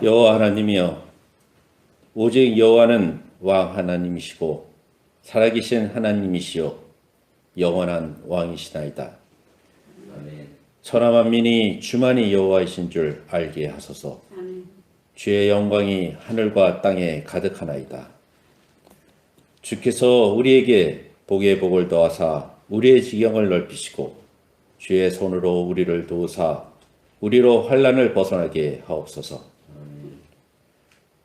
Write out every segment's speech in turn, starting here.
여호와 하나님이여, 오직 여호와는 왕 하나님이시고 살아계신 하나님이시요 영원한 왕이시나이다. 천하 만민이 주만이 여호와이신 줄 알게 하소서. 주의 영광이 하늘과 땅에 가득하나이다. 주께서 우리에게 복의 복을 더하사 우리의 지경을 넓히시고 주의 손으로 우리를 도우사 우리로 환난을 벗어나게 하옵소서.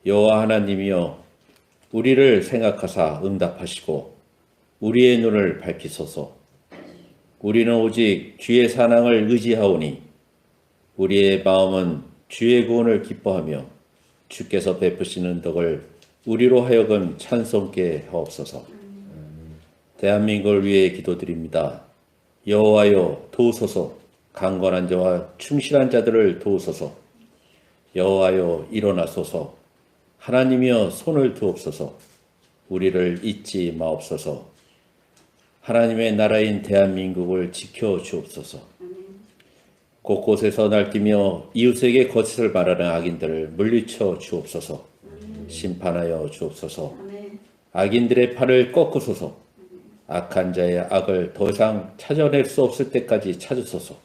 여호와 하나님이여, 우리를 생각하사 응답하시고 우리의 눈을 밝히소서. 우리는 오직 주의 사랑을 의지하오니 우리의 마음은 주의 구원을 기뻐하며 주께서 베푸시는 덕을 우리로 하여금 찬송케 하옵소서. 대한민국을 위해 기도드립니다. 여호와여, 도우소서. 강건한 자와 충실한 자들을 도우소서. 여호와여, 일어나소서. 하나님이여, 손을 두옵소서. 우리를 잊지 마옵소서. 하나님의 나라인 대한민국을 지켜 주옵소서. 곳곳에서 날뛰며 이웃에게 거짓을 말하는 악인들을 물리쳐 주옵소서. 심판하여 주옵소서. 악인들의 팔을 꺾으소서. 악한 자의 악을 더 이상 찾아낼 수 없을 때까지 찾으소서.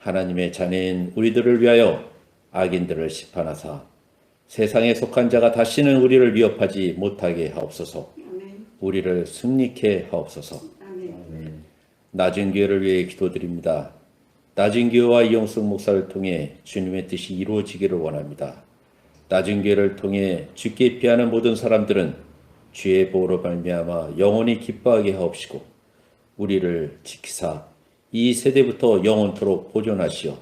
하나님의 자녀인 우리들을 위하여 악인들을 심판하사 세상에 속한 자가 다시는 우리를 위협하지 못하게 하옵소서. 우리를 승리케 하옵소서. 낮은 교회를 위해 기도드립니다. 낮은 교회와 이용숙 목사를 통해 주님의 뜻이 이루어지기를 원합니다. 낮은 교회를 통해 주께 피하는 모든 사람들은 주의 보호로 말미암아 영원히 기뻐하게 하옵시고 우리를 지키사 이 세대부터 영원토록 보존하시어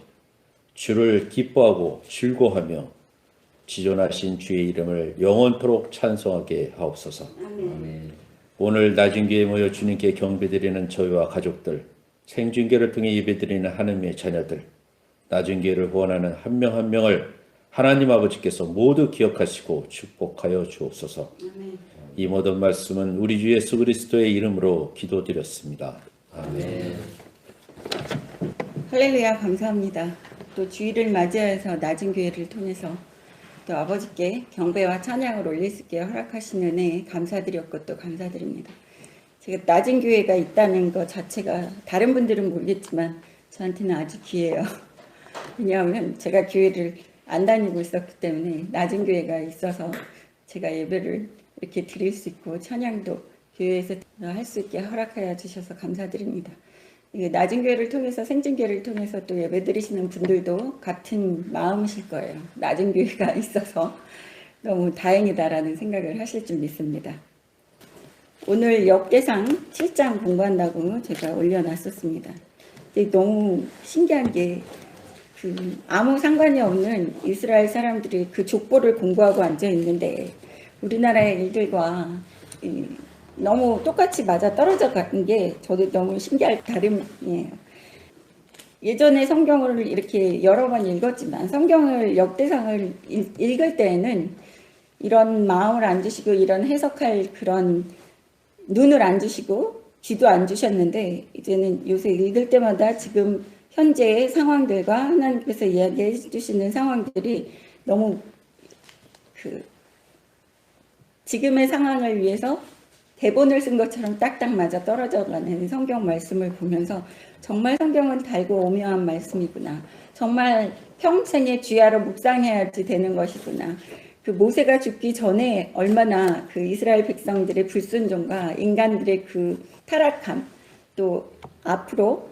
주를 기뻐하고 즐거워하며 지존하신 주의 이름을 영원토록 찬송하게 하옵소서. 아멘. 오늘 낮은 교회에 모여 주님께 경배드리는 저희와 가족들, 생중계를 통해 예배드리는 하나님의 자녀들, 낮은 교회를 후원하는 한 명 한 명을 하나님 아버지께서 모두 기억하시고 축복하여 주옵소서. 아멘. 이 모든 말씀은 우리 주 예수 그리스도의 이름으로 기도드렸습니다. 아멘. 할렐루야, 감사합니다. 또 주일을 맞이해서 낮은 교회를 통해서 또 아버지께 경배와 찬양을 올릴 수 있게 허락하신 은혜에 감사드렸고 또 감사드립니다. 제가 낮은 교회가 있다는 것 자체가 다른 분들은 모르겠지만 저한테는 아주 귀해요. 왜냐하면 제가 교회를 안 다니고 있었기 때문에 낮은 교회가 있어서 제가 예배를 이렇게 드릴 수 있고 찬양도 교회에서 할 수 있게 허락하여 주셔서 감사드립니다. 낮은 교회를 통해서 생중교회를 통해서 또 예배 드리시는 분들도 같은 마음이실 거예요. 낮은 교회가 있어서 너무 다행이다라는 생각을 하실 줄 믿습니다. 오늘 역대상 7장 공부한다고 제가 올려놨었습니다. 너무 신기한 게 아무 상관이 없는 이스라엘 사람들이 그 족보를 공부하고 앉아 있는데 우리나라의 일들과 너무 똑같이 맞아 떨어져 가는 게 저도 너무 신기할 따름이에요. 예전에 성경을 이렇게 여러 번 읽었지만 성경을 역대상을 읽을 때에는 이런 마음을 안 주시고 이런 해석할 그런 눈을 안 주시고 귀도 안 주셨는데 이제는 요새 읽을 때마다 지금 현재의 상황들과 하나님께서 이야기해 주시는 상황들이 너무 지금의 상황을 위해서 대본을 쓴 것처럼 딱딱 맞아 떨어져가는 성경 말씀을 보면서 정말 성경은 달고 오묘한 말씀이구나. 정말 평생의 주야로 묵상해야지 되는 것이구나. 그 모세가 죽기 전에 얼마나 그 이스라엘 백성들의 불순종과 인간들의 그 타락함, 또 앞으로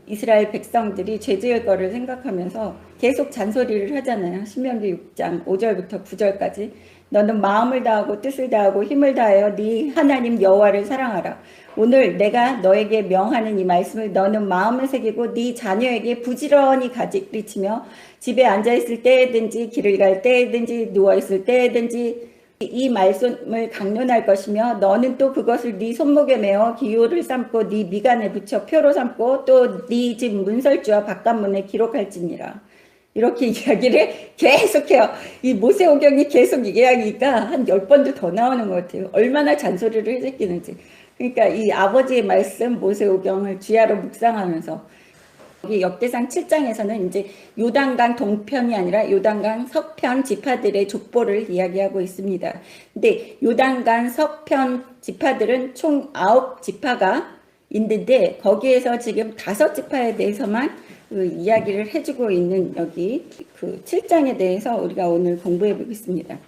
이스라엘 백성들이 죄 지을 거를 생각하면서 계속 잔소리를 하잖아요. 신명기 6장 5절부터 9절까지. 너는 마음을 다하고 뜻을 다하고 힘을 다하여 네 하나님 여호와를 사랑하라. 오늘 내가 너에게 명하는 이 말씀을 너는 마음에 새기고 네 자녀에게 부지런히 가르치며 집에 앉아있을 때든지 길을 갈 때든지 누워있을 때든지 이 말씀을 강론할 것이며 너는 또 그것을 네 손목에 메어 기호를 삼고 네 미간에 붙여 표로 삼고 또 네 집 문설주와 바깥문에 기록할지니라. 이렇게 이야기를 계속해요. 이 모세오경이 계속 이야기가 한 10번도 더 나오는 것 같아요. 얼마나 잔소리를 해제끼는지. 그러니까 이 아버지의 말씀 모세오경을 주야로 묵상하면서 여기 역대상 7장에서는 이제 요단강 동편이 아니라 요단강 서편 지파들의 족보를 이야기하고 있습니다. 근데 요단강 서편 지파들은 총 9지파가 있는데 거기에서 지금 5지파에 대해서만 그 이야기를 해주고 있는 여기 그 7장에 대해서 우리가 오늘 공부해 보겠습니다.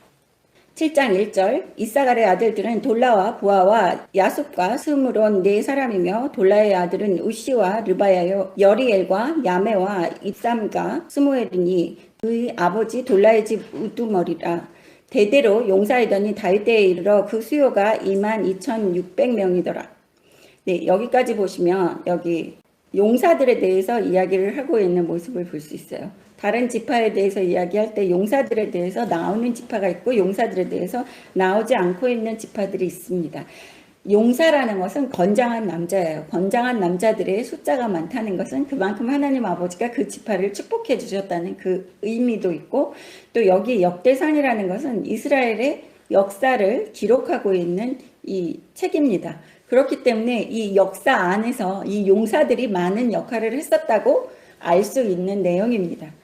7장 1절 이사갈의 아들들은 돌라와 부하와 야숲과 스므론 4사람이며 돌라의 아들은 우시와 르바야요 여리엘과 야메와 입삼과 스무엘이니 그의 아버지 돌라의 집 우두머리라. 대대로 용사이더니 다윗 때에 이르러 그 수요가 22,600명이더라. 네, 여기까지 보시면 여기 용사들에 대해서 이야기를 하고 있는 모습을 볼 수 있어요. 다른 지파에 대해서 이야기할 때 용사들에 대해서 나오는 지파가 있고 용사들에 대해서 나오지 않고 있는 지파들이 있습니다. 용사라는 것은 건장한 남자예요. 건장한 남자들의 숫자가 많다는 것은 그만큼 하나님 아버지가 그 지파를 축복해 주셨다는 그 의미도 있고, 또 여기 역대상이라는 것은 이스라엘의 역사를 기록하고 있는 이 책입니다. 그렇기 때문에 이 역사 안에서 이 용사들이 많은 역할을 했었다고 알 수 있는 내용입니다.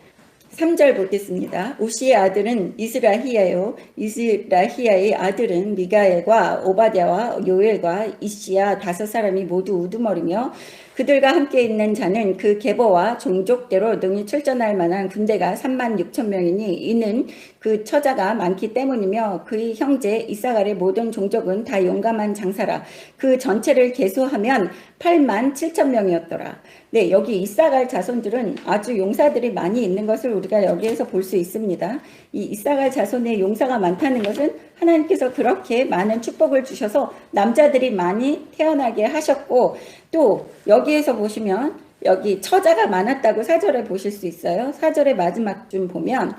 3절 보겠습니다. 우시의 아들은 이스라히야요. 이스라히야의 아들은 미가엘과 오바댜와 요엘과 이시야 5사람이 모두 우두머리며 그들과 함께 있는 자는 그 계보와 종족대로 능히 출전할 만한 군대가 36,000명이니 이는 그 처자가 많기 때문이며 그의 형제 이사갈의 모든 종족은 다 용감한 장사라. 그 전체를 계수하면 87,000명이었더라. 네, 여기 이사갈 자손들은 아주 용사들이 많이 있는 것을 우리가 여기에서 볼 수 있습니다. 이 이사갈 자손의 용사가 많다는 것은 하나님께서 그렇게 많은 축복을 주셔서 남자들이 많이 태어나게 하셨고, 또 여기에서 보시면 여기 처자가 많았다고 4절에 보실 수 있어요. 4절의 마지막 좀 보면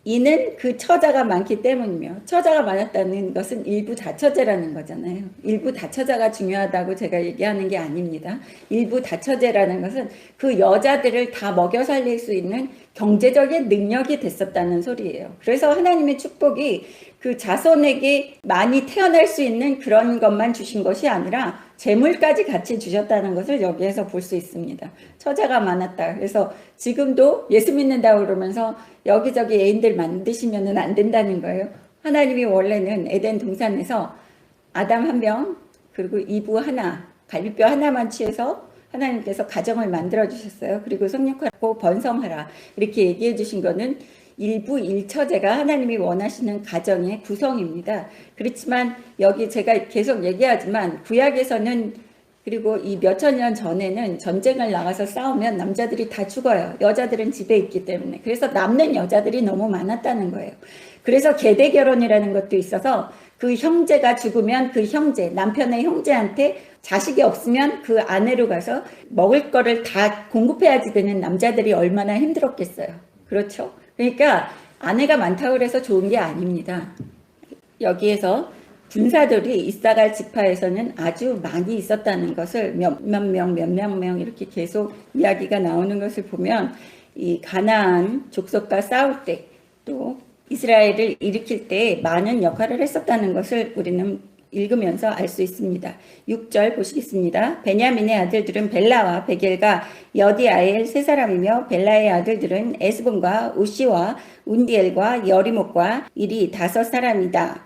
이는 그 처자가 많기 때문이며, 처자가 많았다는 것은 일부 다처제라는 거잖아요. 일부 다처자가 중요하다고 제가 얘기하는 게 아닙니다. 일부 다처제라는 것은 그 여자들을 다 먹여 살릴 수 있는 경제적인 능력이 됐었다는 소리예요. 그래서 하나님의 축복이 그 자손에게 많이 태어날 수 있는 그런 것만 주신 것이 아니라 재물까지 같이 주셨다는 것을 여기에서 볼 수 있습니다. 처자가 많았다. 그래서 지금도 예수 믿는다고 그러면서 여기저기 애인들 만드시면 안 된다는 거예요. 하나님이 원래는 에덴 동산에서 아담 1명 그리고 이브 하나, 갈비뼈 하나만 취해서 하나님께서 가정을 만들어 주셨어요. 그리고 성육하고 번성하라 이렇게 얘기해 주신 거는 일부 일처제가 하나님이 원하시는 가정의 구성입니다. 그렇지만 여기 제가 계속 얘기하지만 구약에서는, 그리고 이 몇천 년 전에는 전쟁을 나가서 싸우면 남자들이 다 죽어요. 여자들은 집에 있기 때문에. 그래서 남는 여자들이 너무 많았다는 거예요. 그래서 계대 결혼이라는 것도 있어서 그 형제가 죽으면 그 형제, 남편의 형제한테 자식이 없으면 그 아내로 가서 먹을 거를 다 공급해야지 되는 남자들이 얼마나 힘들었겠어요. 그렇죠? 그러니까 아내가 많다고 해서 좋은 게 아닙니다. 여기에서 군사들이 이사갈 지파에서는 아주 많이 있었다는 것을 몇몇 명 이렇게 계속 이야기가 나오는 것을 보면 이 가나안 족속과 싸울 때 또 이스라엘을 일으킬 때 많은 역할을 했었다는 것을 우리는 읽으면서 알 수 있습니다. 6절 보시겠습니다. 베냐민의 아들들은 벨라와 베겔과 여디아엘 3사람이며 벨라의 아들들은 에스본과 우시와 운디엘과 여리목과 일이 5사람이다.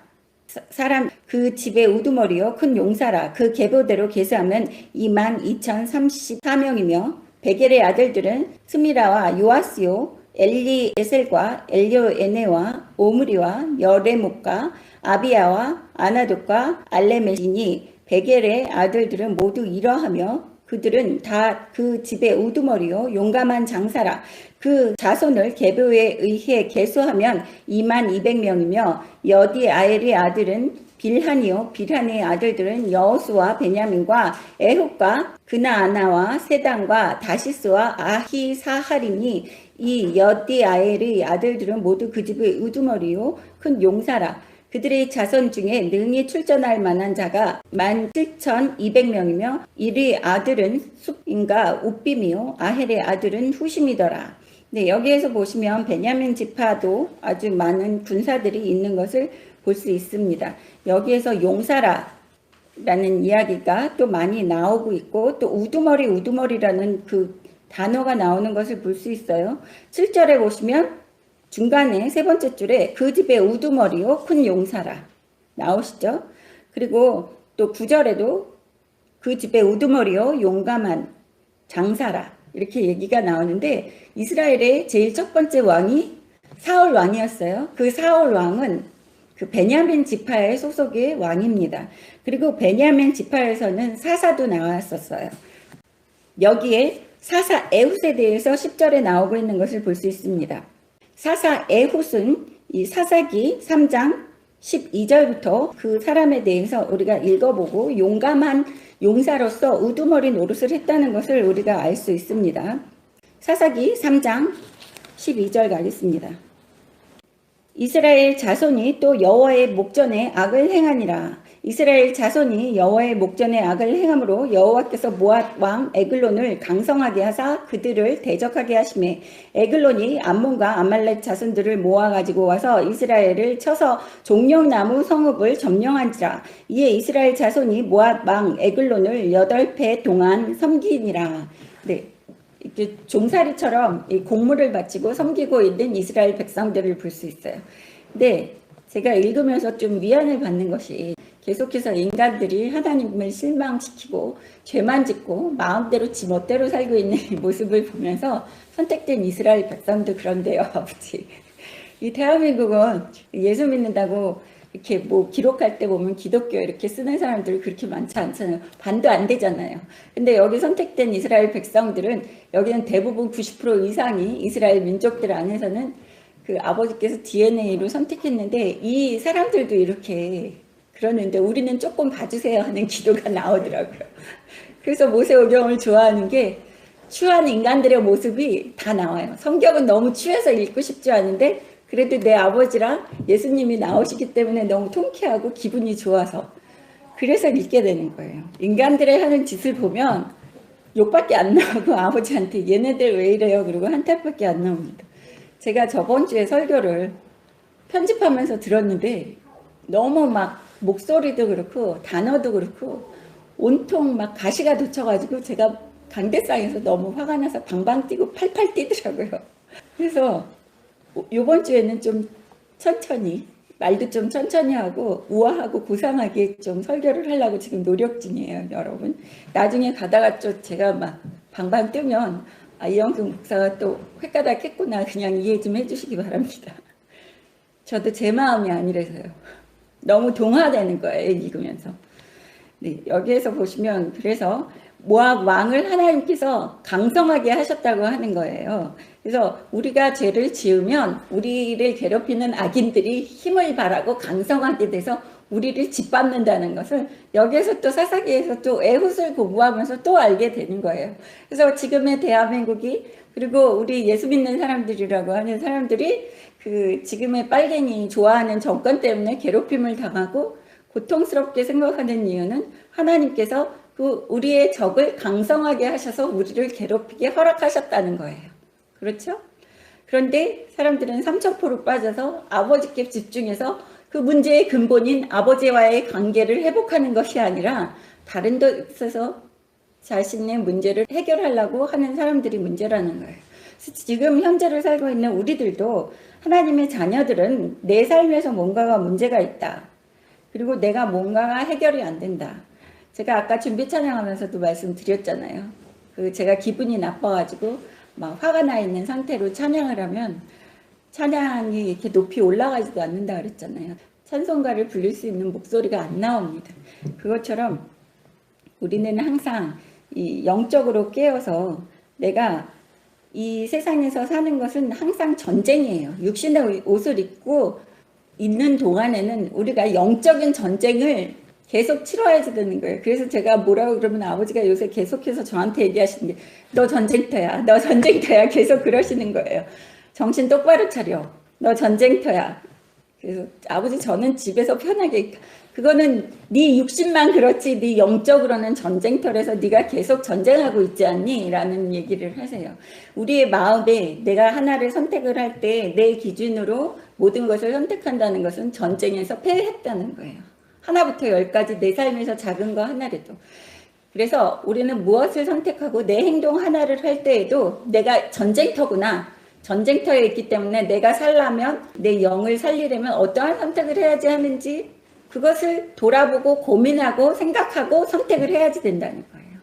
사람 그 집의 우두머리요 큰 용사라. 그 계보대로 계수하면 22,034명이며 베겔의 아들들은 스미라와 요아스요 엘리에셀과 엘리오에네와 오므리와 여레목과 아비야와 아나돗과 알레메시니 베겔의 아들들은 모두 이러하며 그들은 다 그 집의 우두머리요 용감한 장사라. 그 자손을 계보에 의해 계수하면 22,000명이며 여디아엘의 아들은 빌한이요 빌한의 아들들은 여호수와 베냐민과 에훗과 그나아나와 세단과 다시스와 아히사할이니 이 여디아엘의 아들들은 모두 그 집의 우두머리요 큰 용사라. 그들의 자손 중에 능히 출전할 만한 자가 17,200명이며 이의 아들은 숲인가 웃빔이요 아헬의 아들은 후심이더라. 네, 여기에서 보시면 베냐민 지파도 아주 많은 군사들이 있는 것을 볼 수 있습니다. 여기에서 용사라라는 이야기가 또 많이 나오고 있고, 또 우두머리라는 그 단어가 나오는 것을 볼 수 있어요. 7절에 보시면 중간에 세 번째 줄에 그 집의 우두머리요 큰 용사라 나오시죠. 그리고 또 9절에도 그 집의 우두머리요 용감한 장사라 이렇게 얘기가 나오는데 이스라엘의 제일 첫 번째 왕이 사울 왕이었어요. 그 사울 왕은 그 베냐민 지파의 소속의 왕입니다. 그리고 베냐민 지파에서는 사사도 나왔었어요. 여기에 사사 에훗에 대해서 10절에 나오고 있는 것을 볼 수 있습니다. 사사 에훗은 이 사사기 3장 12절부터 그 사람에 대해서 우리가 읽어보고 용감한 용사로서 우두머리 노릇을 했다는 것을 우리가 알 수 있습니다. 사사기 3장 12절 가겠습니다. 이스라엘 자손이 또 여호와의 목전에 악을 행하니라. 이스라엘 자손이 여호와의 목전에 악을 행함으로 여호와께서 모압 왕 에글론을 강성하게 하사 그들을 대적하게 하시매 에글론이 암몬과 아말렉 자손들을 모아 가지고 와서 이스라엘을 쳐서 종려나무 성읍을 점령한지라. 이에 이스라엘 자손이 모압 왕 에글론을 8배 동안 섬기니라. 네. 이렇게 종살이처럼 이 공물을 바치고 섬기고 있는 이스라엘 백성들을 볼 수 있어요. 근데 제가 읽으면서 좀 위안을 받는 것이 계속해서 인간들이 하나님을 실망시키고 죄만 짓고 마음대로 지 멋대로 살고 있는 모습을 보면서 선택된 이스라엘 백성도 그런데요, 아버지. 이 대한민국은 예수 믿는다고 이렇게 뭐 기록할 때 보면 기독교 이렇게 쓰는 사람들 그렇게 많지 않잖아요. 반도 안 되잖아요. 근데 여기 선택된 이스라엘 백성들은 여기는 대부분 90% 이상이 이스라엘 민족들 안에서는 그 아버지께서 DNA로 선택했는데 이 사람들도 이렇게 그러는데 우리는 조금 봐주세요 하는 기도가 나오더라고요. 그래서 모세오경을 좋아하는 게 추한 인간들의 모습이 다 나와요. 성경은 너무 추해서 읽고 싶지 않은데 그래도 내 아버지랑 예수님이 나오시기 때문에 너무 통쾌하고 기분이 좋아서 그래서 읽게 되는 거예요. 인간들의 하는 짓을 보면 욕밖에 안 나오고 아버지한테 얘네들 왜 이래요? 그리고 한탄밖에 안 나옵니다. 제가 저번 주에 설교를 편집하면서 들었는데 너무 막 목소리도 그렇고 단어도 그렇고 온통 막 가시가 돋쳐가지고 제가 강대상에서 너무 화가 나서 방방 뛰고 팔팔 뛰더라고요. 그래서 요번 주에는 좀 천천히 말도 좀 천천히 하고 우아하고 고상하게 좀 설교를 하려고 지금 노력 중이에요, 여러분. 나중에 가다가 좀 제가 막 방방 뜨면 이영숙 목사가 또 횟가닥 했구나 그냥 이해 좀 해주시기 바랍니다. 저도 제 마음이 아니라서요. 너무 동화되는 거예요, 읽으면서. 네, 여기에서 보시면 그래서 모압 왕을 하나님께서 강성하게 하셨다고 하는 거예요. 그래서 우리가 죄를 지으면 우리를 괴롭히는 악인들이 힘을 발하고 강성하게 돼서 우리를 짓밟는다는 것을 여기에서 또 사사기에서 또 에훗을 공부하면서 또 알게 되는 거예요. 그래서 지금의 대한민국이 그리고 우리 예수 믿는 사람들이라고 하는 사람들이 그 지금의 빨갱이 좋아하는 정권 때문에 괴롭힘을 당하고 고통스럽게 생각하는 이유는 하나님께서 그 우리의 적을 강성하게 하셔서 우리를 괴롭히게 허락하셨다는 거예요. 그렇죠? 그런데 사람들은 삼천포로 빠져서 아버지께 집중해서 그 문제의 근본인 아버지와의 관계를 회복하는 것이 아니라 다른 데서 자신의 문제를 해결하려고 하는 사람들이 문제라는 거예요. 지금 현재를 살고 있는 우리들도 하나님의 자녀들은 내 삶에서 뭔가가 문제가 있다. 그리고 내가 뭔가가 해결이 안 된다. 제가 아까 준비 찬양하면서도 말씀드렸잖아요. 그 제가 기분이 나빠가지고 막 화가 나 있는 상태로 찬양을 하면 찬양이 이렇게 높이 올라가지도 않는다 그랬잖아요. 찬송가를 부를 수 있는 목소리가 안 나옵니다. 그것처럼 우리는 항상 이 영적으로 깨어서 내가 이 세상에서 사는 것은 항상 전쟁이에요. 육신의 옷을 입고 있는 동안에는 우리가 영적인 전쟁을 계속 치러야 되는 거예요. 그래서 제가 뭐라고 그러면 아버지가 요새 계속해서 저한테 얘기하시는 게 너 전쟁터야. 너 전쟁터야. 계속 그러시는 거예요. 정신 똑바로 차려. 너 전쟁터야. 그래서 아버지 저는 집에서 편하게 그거는 네 육신만 그렇지 네 영적으로는 전쟁터에서 네가 계속 전쟁하고 있지 않니? 라는 얘기를 하세요. 우리의 마음에 내가 하나를 선택을 할 때 내 기준으로 모든 것을 선택한다는 것은 전쟁에서 패했다는 거예요. 하나부터 10까지 내 삶에서 작은 거 하나라도. 그래서 우리는 무엇을 선택하고 내 행동 하나를 할 때에도 내가 전쟁터구나. 전쟁터에 있기 때문에 내가 살려면 내 영을 살리려면 어떠한 선택을 해야지 하는지 그것을 돌아보고 고민하고 생각하고 선택을 해야지 된다는 거예요.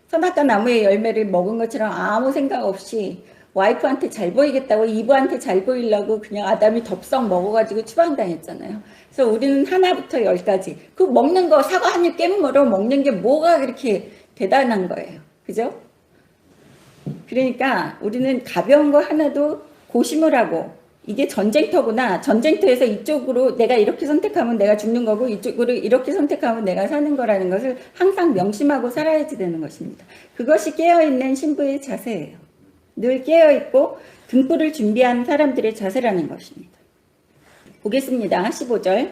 선악과 나무의 열매를 먹은 것처럼 아무 생각 없이 와이프한테 잘 보이겠다고 이브한테 잘 보이려고 그냥 아담이 덥석 먹어가지고 추방당했잖아요. 그래서 우리는 하나부터 열까지 그 먹는 거 사과 한 입 깨물어 먹는 게 뭐가 그렇게 대단한 거예요. 그죠? 그러니까 우리는 가벼운 거 하나도 고심을 하고 이게 전쟁터구나. 전쟁터에서 이쪽으로 내가 이렇게 선택하면 내가 죽는 거고 이쪽으로 이렇게 선택하면 내가 사는 거라는 것을 항상 명심하고 살아야지 되는 것입니다. 그것이 깨어있는 신부의 자세예요. 늘 깨어있고 등불을 준비한 사람들의 자세라는 것입니다. 보겠습니다. 15절.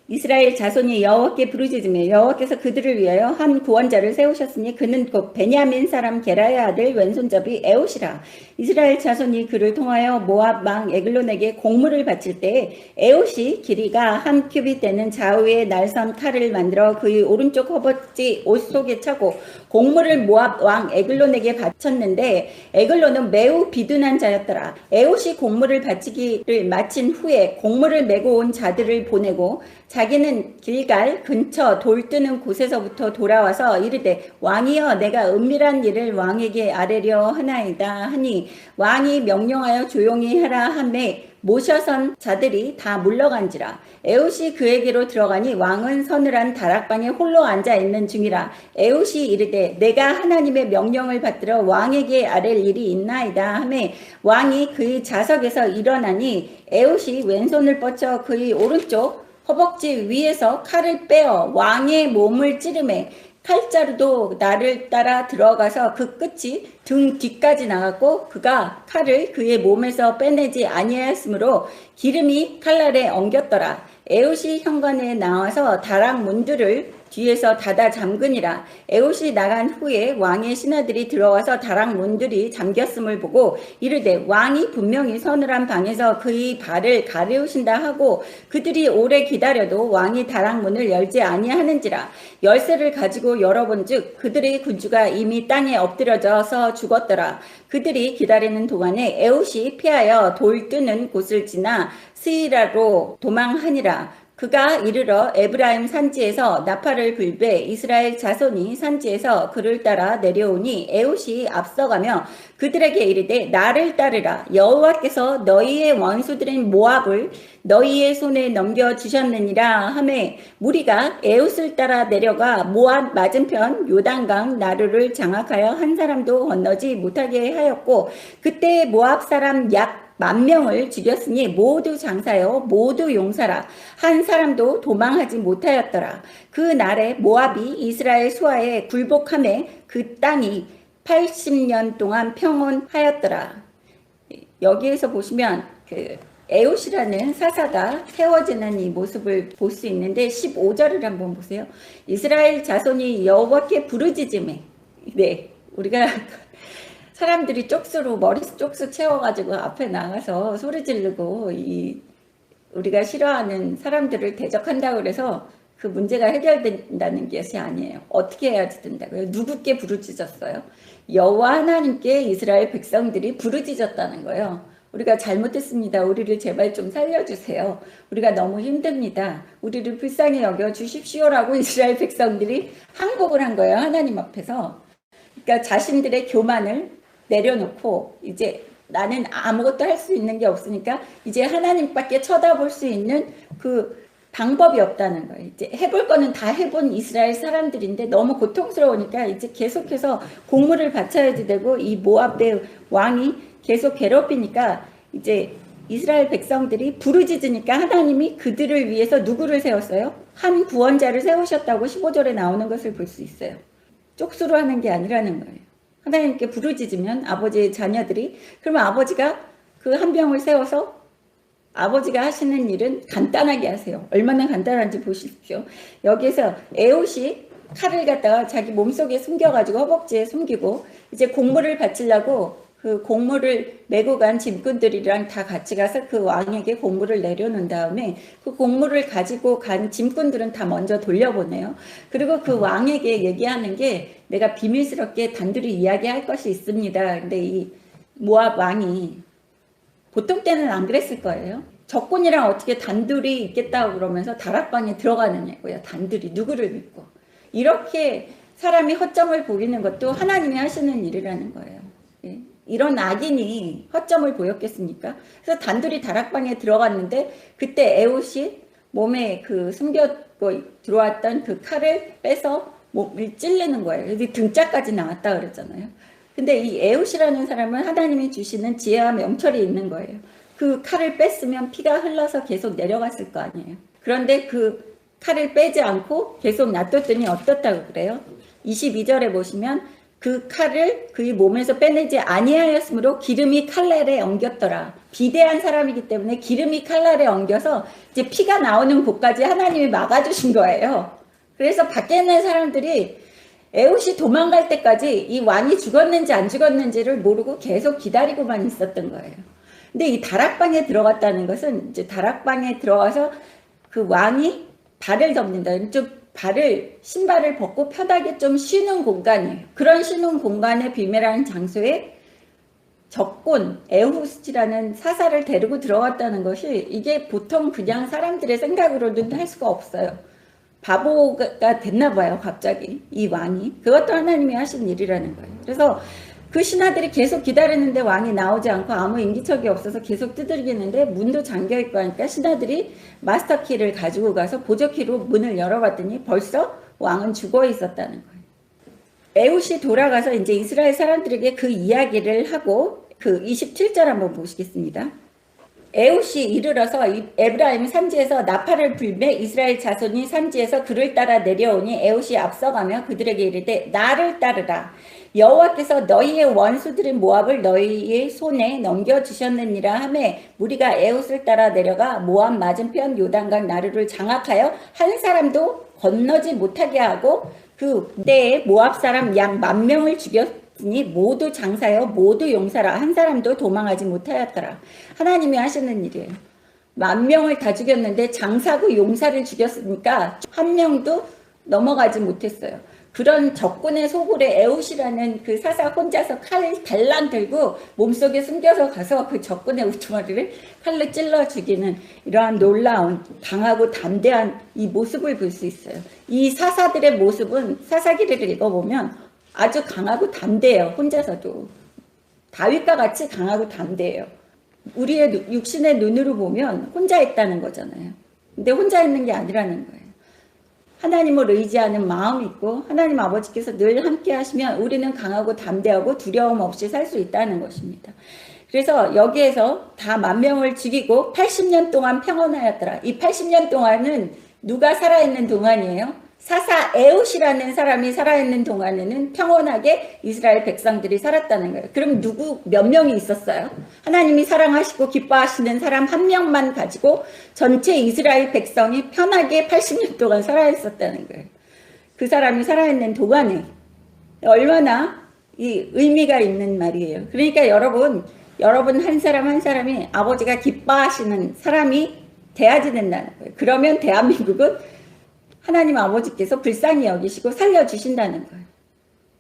이스라엘 자손이 여호와께 부르짖으며 여호와께서 그들을 위하여 한 구원자를 세우셨으니 그는 곧 베냐민 사람 게라의 아들 왼손잡이 에옷이라. 이스라엘 자손이 그를 통하여 모압 왕 에글론에게 공물을 바칠 때에 에옷이 길이가 한 큐빗 되는 좌우의 날선 칼을 만들어 그의 오른쪽 허벅지 옷 속에 차고 공물을 모압 왕 에글론에게 바쳤는데 에글론은 매우 비둔한 자였더라. 에옷이 공물을 바치기를 마친 후에 공물을 메고 온 자들을 보내고 자기는 길갈 근처 돌 뜨는 곳에서부터 돌아와서 이르되 왕이여 내가 은밀한 일을 왕에게 아뢰려 하나이다 하니 왕이 명령하여 조용히 하라 하매 모셔선 자들이 다 물러간지라. 에옷이 그에게로 들어가니 왕은 서늘한 다락방에 홀로 앉아 있는 중이라. 에옷이 이르되 내가 하나님의 명령을 받들어 왕에게 아랠 일이 있나이다 하매 왕이 그의 자석에서 일어나니 에옷이 왼손을 뻗쳐 그의 오른쪽 허벅지 위에서 칼을 빼어 왕의 몸을 찌르매 칼자루도 나를 따라 들어가서 그 끝이 등 뒤까지 나갔고 그가 칼을 그의 몸에서 빼내지 아니하였으므로 기름이 칼날에 엉겼더라. 에옷이 현관에 나와서 다락 문들을 뒤에서 닫아 잠그니라. 에옷이 나간 후에 왕의 신하들이 들어와서 다락 문들이 잠겼음을 보고 이르되 왕이 분명히 서늘한 방에서 그의 발을 가리우신다 하고 그들이 오래 기다려도 왕이 다락 문을 열지 아니하는지라. 열쇠를 가지고 열어본즉 그들의 군주가 이미 땅에 엎드려져서 죽었더라. 그들이 기다리는 동안에 에옷이 피하여 돌 뜨는 곳을 지나 스이라로 도망하니라. 그가 이르러 에브라임 산지에서 나팔을 불되 이스라엘 자손이 산지에서 그를 따라 내려오니 에옷이 앞서가며 그들에게 이르되 나를 따르라. 여호와께서 너희의 원수들인 모압을 너희의 손에 넘겨주셨느니라 하매 무리가 에옷을 따라 내려가 모압 맞은편 요단강 나루를 장악하여 한 사람도 건너지 못하게 하였고 그때 모압 사람 약 10,000명을 죽였으니 모두 장사요 모두 용사라. 한 사람도 도망하지 못하였더라. 그 날에 모압이 이스라엘 수하에 굴복하매 그 땅이 80년 동안 평온하였더라. 여기에서 보시면 그 에옷이라는 사사가 세워지는 이 모습을 볼 수 있는데 15절을 한번 보세요. 이스라엘 자손이 여호와께 부르짖으매. 네, 우리가 사람들이 쪽수로 머리 쪽수 채워가지고 앞에 나가서 소리 지르고 우리가 싫어하는 사람들을 대적한다고 그래서 그 문제가 해결된다는 것이 아니에요. 어떻게 해야지 된다고요? 누구께 부르짖었어요? 여호와 하나님께 이스라엘 백성들이 부르짖었다는 거예요. 우리가 잘못했습니다. 우리를 제발 좀 살려주세요. 우리가 너무 힘듭니다. 우리를 불쌍히 여겨 주십시오라고 이스라엘 백성들이 항복을 한 거예요. 하나님 앞에서. 그러니까 자신들의 교만을 내려놓고 이제 나는 아무것도 할 수 있는 게 없으니까 이제 하나님밖에 쳐다볼 수 있는 그 방법이 없다는 거예요. 이제 해볼 거는 다 해본 이스라엘 사람들인데 너무 고통스러우니까 이제 계속해서 공물을 바쳐야지 되고 이 모압의 왕이 계속 괴롭히니까 이제 이스라엘 백성들이 부르짖으니까 하나님이 그들을 위해서 누구를 세웠어요? 한 구원자를 세우셨다고 15절에 나오는 것을 볼 수 있어요. 쪽수로 하는 게 아니라는 거예요. 하나님께 부르짖으면 아버지의 자녀들이 그러면 아버지가 그 한 병을 세워서 아버지가 하시는 일은 간단하게 하세요. 얼마나 간단한지 보십시오. 여기에서 에옷이 칼을 갖다가 자기 몸속에 숨겨가지고 허벅지에 숨기고 이제 공물을 바치려고 그 곡물을 메고 간 짐꾼들이랑 다 같이 가서 그 왕에게 곡물을 내려놓은 다음에 그 곡물을 가지고 간 짐꾼들은 다 먼저 돌려보내요. 그리고 그 왕에게 얘기하는 게 내가 비밀스럽게 단둘이 이야기할 것이 있습니다. 근데 이 모압 왕이 보통 때는 안 그랬을 거예요. 적군이랑 어떻게 단둘이 있겠다고 그러면서 다락방에 들어가느냐고요. 단둘이 누구를 믿고. 이렇게 사람이 허점을 보이는 것도 하나님이 하시는 일이라는 거예요. 예. 이런 악인이 허점을 보였겠습니까? 그래서 단둘이 다락방에 들어갔는데 그때 에봇이 몸에 그 숨겨고 들어왔던 그 칼을 빼서 몸을 찔르는 거예요. 그래서 등짝까지 나왔다 그랬잖아요. 근데 이 에봇이라는 사람은 하나님이 주시는 지혜와 명철이 있는 거예요. 그 칼을 뺐으면 피가 흘러서 계속 내려갔을 거 아니에요. 그런데 그 칼을 빼지 않고 계속 놔뒀더니 어떻다고 그래요? 22절에 보시면 그 칼을 그의 몸에서 빼내지 아니하였으므로 기름이 칼날에 엉겼더라. 비대한 사람이기 때문에 기름이 칼날에 엉겨서 이제 피가 나오는 곳까지 하나님이 막아주신 거예요. 그래서 밖에 있는 사람들이 에봇이 도망갈 때까지 이 왕이 죽었는지 안 죽었는지를 모르고 계속 기다리고만 있었던 거예요. 근데 이 다락방에 들어갔다는 것은 이제 다락방에 들어가서 그 왕이 발을 덮는다. 좀 신발을 벗고 편하게 좀 쉬는 공간이에요. 그런 쉬는 공간의 비밀한 장소에 적군 에후스라는 사사를 데리고 들어갔다는 것이 이게 보통 그냥 사람들의 생각으로는 할 수가 없어요. 바보가 됐나 봐요, 갑자기 이 왕이. 그것도 하나님이 하신 일이라는 거예요. 그래서 그 신하들이 계속 기다리는데 왕이 나오지 않고 아무 인기척이 없어서 계속 두들기는데 문도 잠겨있고 하니까 신하들이 마스터키를 가지고 가서 보조키로 문을 열어봤더니 벌써 왕은 죽어 있었다는 거예요. 에훗이 돌아가서 이제 이스라엘 사람들에게 그 이야기를 하고 그 27절 한번 보시겠습니다. 에훗이 이르러서 에브라임 산지에서 나팔을 불매 이스라엘 자손이 산지에서 그를 따라 내려오니 에훗이 앞서가며 그들에게 이르되 나를 따르라. 여호와께서 너희의 원수들인 모압을 너희의 손에 넘겨주셨느니라 하매 무리가 에훗을 따라 내려가 모압 맞은편 요단강 나루를 장악하여 한 사람도 건너지 못하게 하고 그 때에 모압 사람 약 10,000명을 죽였으니 모두 장사여 모두 용사라. 한 사람도 도망하지 못하였더라. 하나님이 하시는 일이에요. 10,000명을 다 죽였는데 장사고 용사를 죽였으니까 한 명도 넘어가지 못했어요. 그런 적군의 소굴에 에훗이라는 그 사사 혼자서 칼을 달랑 들고 몸속에 숨겨서 가서 그 적군의 우두머리를 칼로 찔러 죽이는 이러한 놀라운 강하고 담대한 이 모습을 볼 수 있어요. 이 사사들의 모습은 사사기를 읽어보면 아주 강하고 담대해요. 혼자서도. 다윗과 같이 강하고 담대해요. 우리의 육신의 눈으로 보면 혼자 있다는 거잖아요. 근데 혼자 있는 게 아니라는 거예요. 하나님을 의지하는 마음이 있고 하나님 아버지께서 늘 함께 하시면 우리는 강하고 담대하고 두려움 없이 살 수 있다는 것입니다. 그래서 여기에서 다 10,000명을 죽이고 80년 동안 평온하였더라. 이 80년 동안은 누가 살아있는 동안이에요? 사사 에훗이라는 사람이 살아있는 동안에는 평온하게 이스라엘 백성들이 살았다는 거예요. 그럼 몇 명이 있었어요? 하나님이 사랑하시고 기뻐하시는 사람 1명만 가지고 전체 이스라엘 백성이 편하게 80년 동안 살아있었다는 거예요. 그 사람이 살아있는 동안에 얼마나 이 의미가 있는 말이에요. 그러니까 여러분 한 사람 한 사람이 아버지가 기뻐하시는 사람이 돼야지 된다는 거예요. 그러면 대한민국은 하나님 아버지께서 불쌍히 여기시고 살려주신다는 거예요.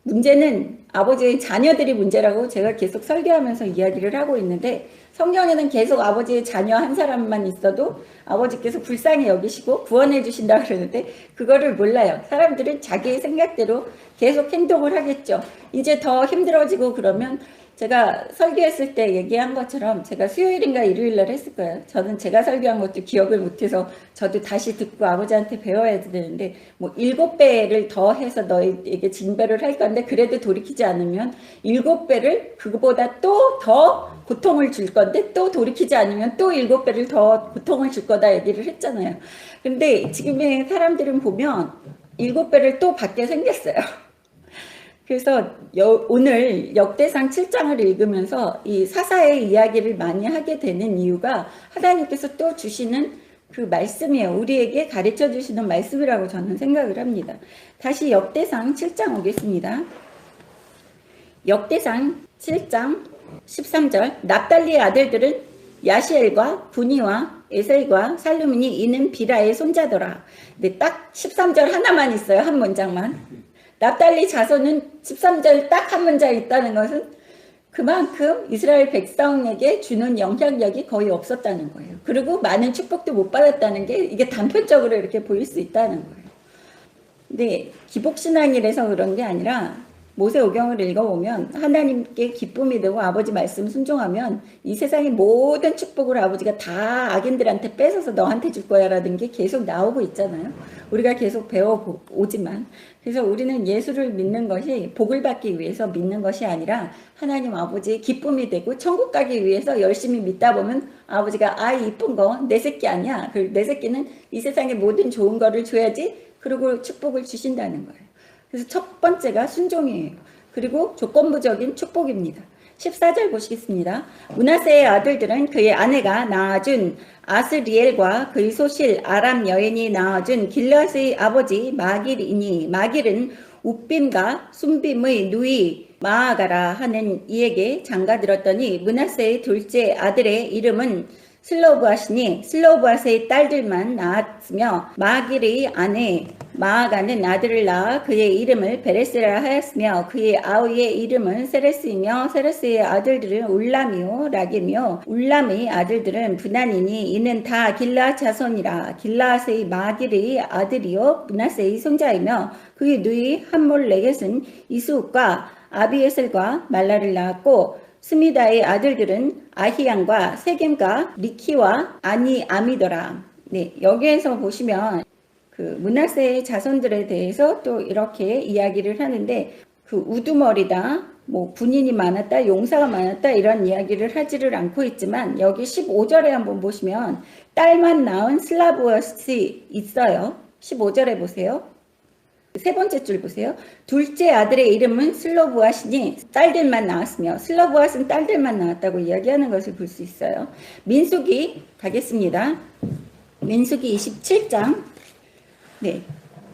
문제는 아버지의 자녀들이 문제라고 제가 계속 설교하면서 이야기를 하고 있는데 성경에는 계속 아버지의 자녀 한 사람만 있어도 아버지께서 불쌍히 여기시고 구원해 주신다고 그러는데 그거를 몰라요. 사람들은 자기의 생각대로 계속 행동을 하겠죠. 이제 더 힘들어지고 그러면 제가 설교했을 때 얘기한 것처럼 제가 수요일인가 일요일날 했을 거예요. 저는 제가 설교한 것도 기억을 못해서 저도 다시 듣고 아버지한테 배워야 되는데 뭐 7배를 더 해서 너희에게 징벌을 할 건데 그래도 돌이키지 않으면 7배를 그거보다 또 더 고통을 줄 건데 또 돌이키지 않으면 또 7배를 더 고통을 줄 거다 얘기를 했잖아요. 근데 지금의 사람들은 보면 7배를 또 받게 생겼어요. 그래서 오늘 역대상 7장을 읽으면서 이 사사의 이야기를 많이 하게 되는 이유가 하나님께서 또 주시는 그 말씀이에요. 우리에게 가르쳐 주시는 말씀이라고 저는 생각을 합니다. 다시 역대상 7장 오겠습니다. 역대상 7장 13절 납달리의 아들들은 야시엘과 분이와 에셀과 살루민이 이는 비라의 손자더라. 근데 딱 13절 하나만 있어요. 한 문장만. 납달리 자손은 13절 딱 한 문장 있다는 것은 그만큼 이스라엘 백성에게 주는 영향력이 거의 없었다는 거예요. 그리고 많은 축복도 못 받았다는 게 이게 단편적으로 이렇게 보일 수 있다는 거예요. 근데 기복신앙이라서 그런 게 아니라 모세오경을 읽어보면 하나님께 기쁨이 되고 아버지 말씀 순종하면 이 세상의 모든 축복을 아버지가 다 악인들한테 뺏어서 너한테 줄 거야 라는 게 계속 나오고 있잖아요. 우리가 계속 배워오지만. 그래서 우리는 예수를 믿는 것이 복을 받기 위해서 믿는 것이 아니라 하나님 아버지의 기쁨이 되고 천국 가기 위해서 열심히 믿다 보면 아버지가 이쁜 거 내 새끼 아니야. 내 새끼는 이 세상의 모든 좋은 거를 줘야지. 그리고 축복을 주신다는 거예요. 그래서 첫 번째가 순종이에요. 그리고 조건부적인 축복입니다. 14절 보시겠습니다. 므낫세의 아들들은 그의 아내가 낳아준 아스리엘과 그의 소실 아람 여인이 낳아준 길앗의 아버지 마길이니 마길은 욱빔과 순빔의 누이 마아가라 하는 이에게 장가들었더니 므낫세의 둘째 아들의 이름은 슬로브앗이니 슬로브앗의 딸들만 낳았으며 마길의 아내 마아가는 아들을 낳아 그의 이름을 베레스라 하였으며 그의 아우의 이름은 세레스이며 세레스의 아들들은 울람이요 락이며 울람의 아들들은 분한이니 이는 다 길라 자손이라. 길라앗의 마길의 아들이요 므낫세의 손자이며 그의 누이 함몰레겟은 이스욱과 아비에셀과 말라를 낳았고 스미다의 아들들은 아히양과 세겜과 리키와 아미더라. 네, 여기에서 보시면 그 므낫세의 자손들에 대해서 또 이렇게 이야기를 하는데 그 우두머리다, 뭐 군인이 많았다, 용사가 많았다 이런 이야기를 하지를 않고 있지만 여기 15절에 한번 보시면 딸만 낳은 슬라브앗이 있어요. 15절에 보세요. 세 번째 줄 보세요. 둘째 아들의 이름은 슬로브앗이니 딸들만 낳았으며 슬로브앗은 딸들만 낳았다고 이야기하는 것을 볼 수 있어요. 민수기 가겠습니다. 민수기 27장. 네.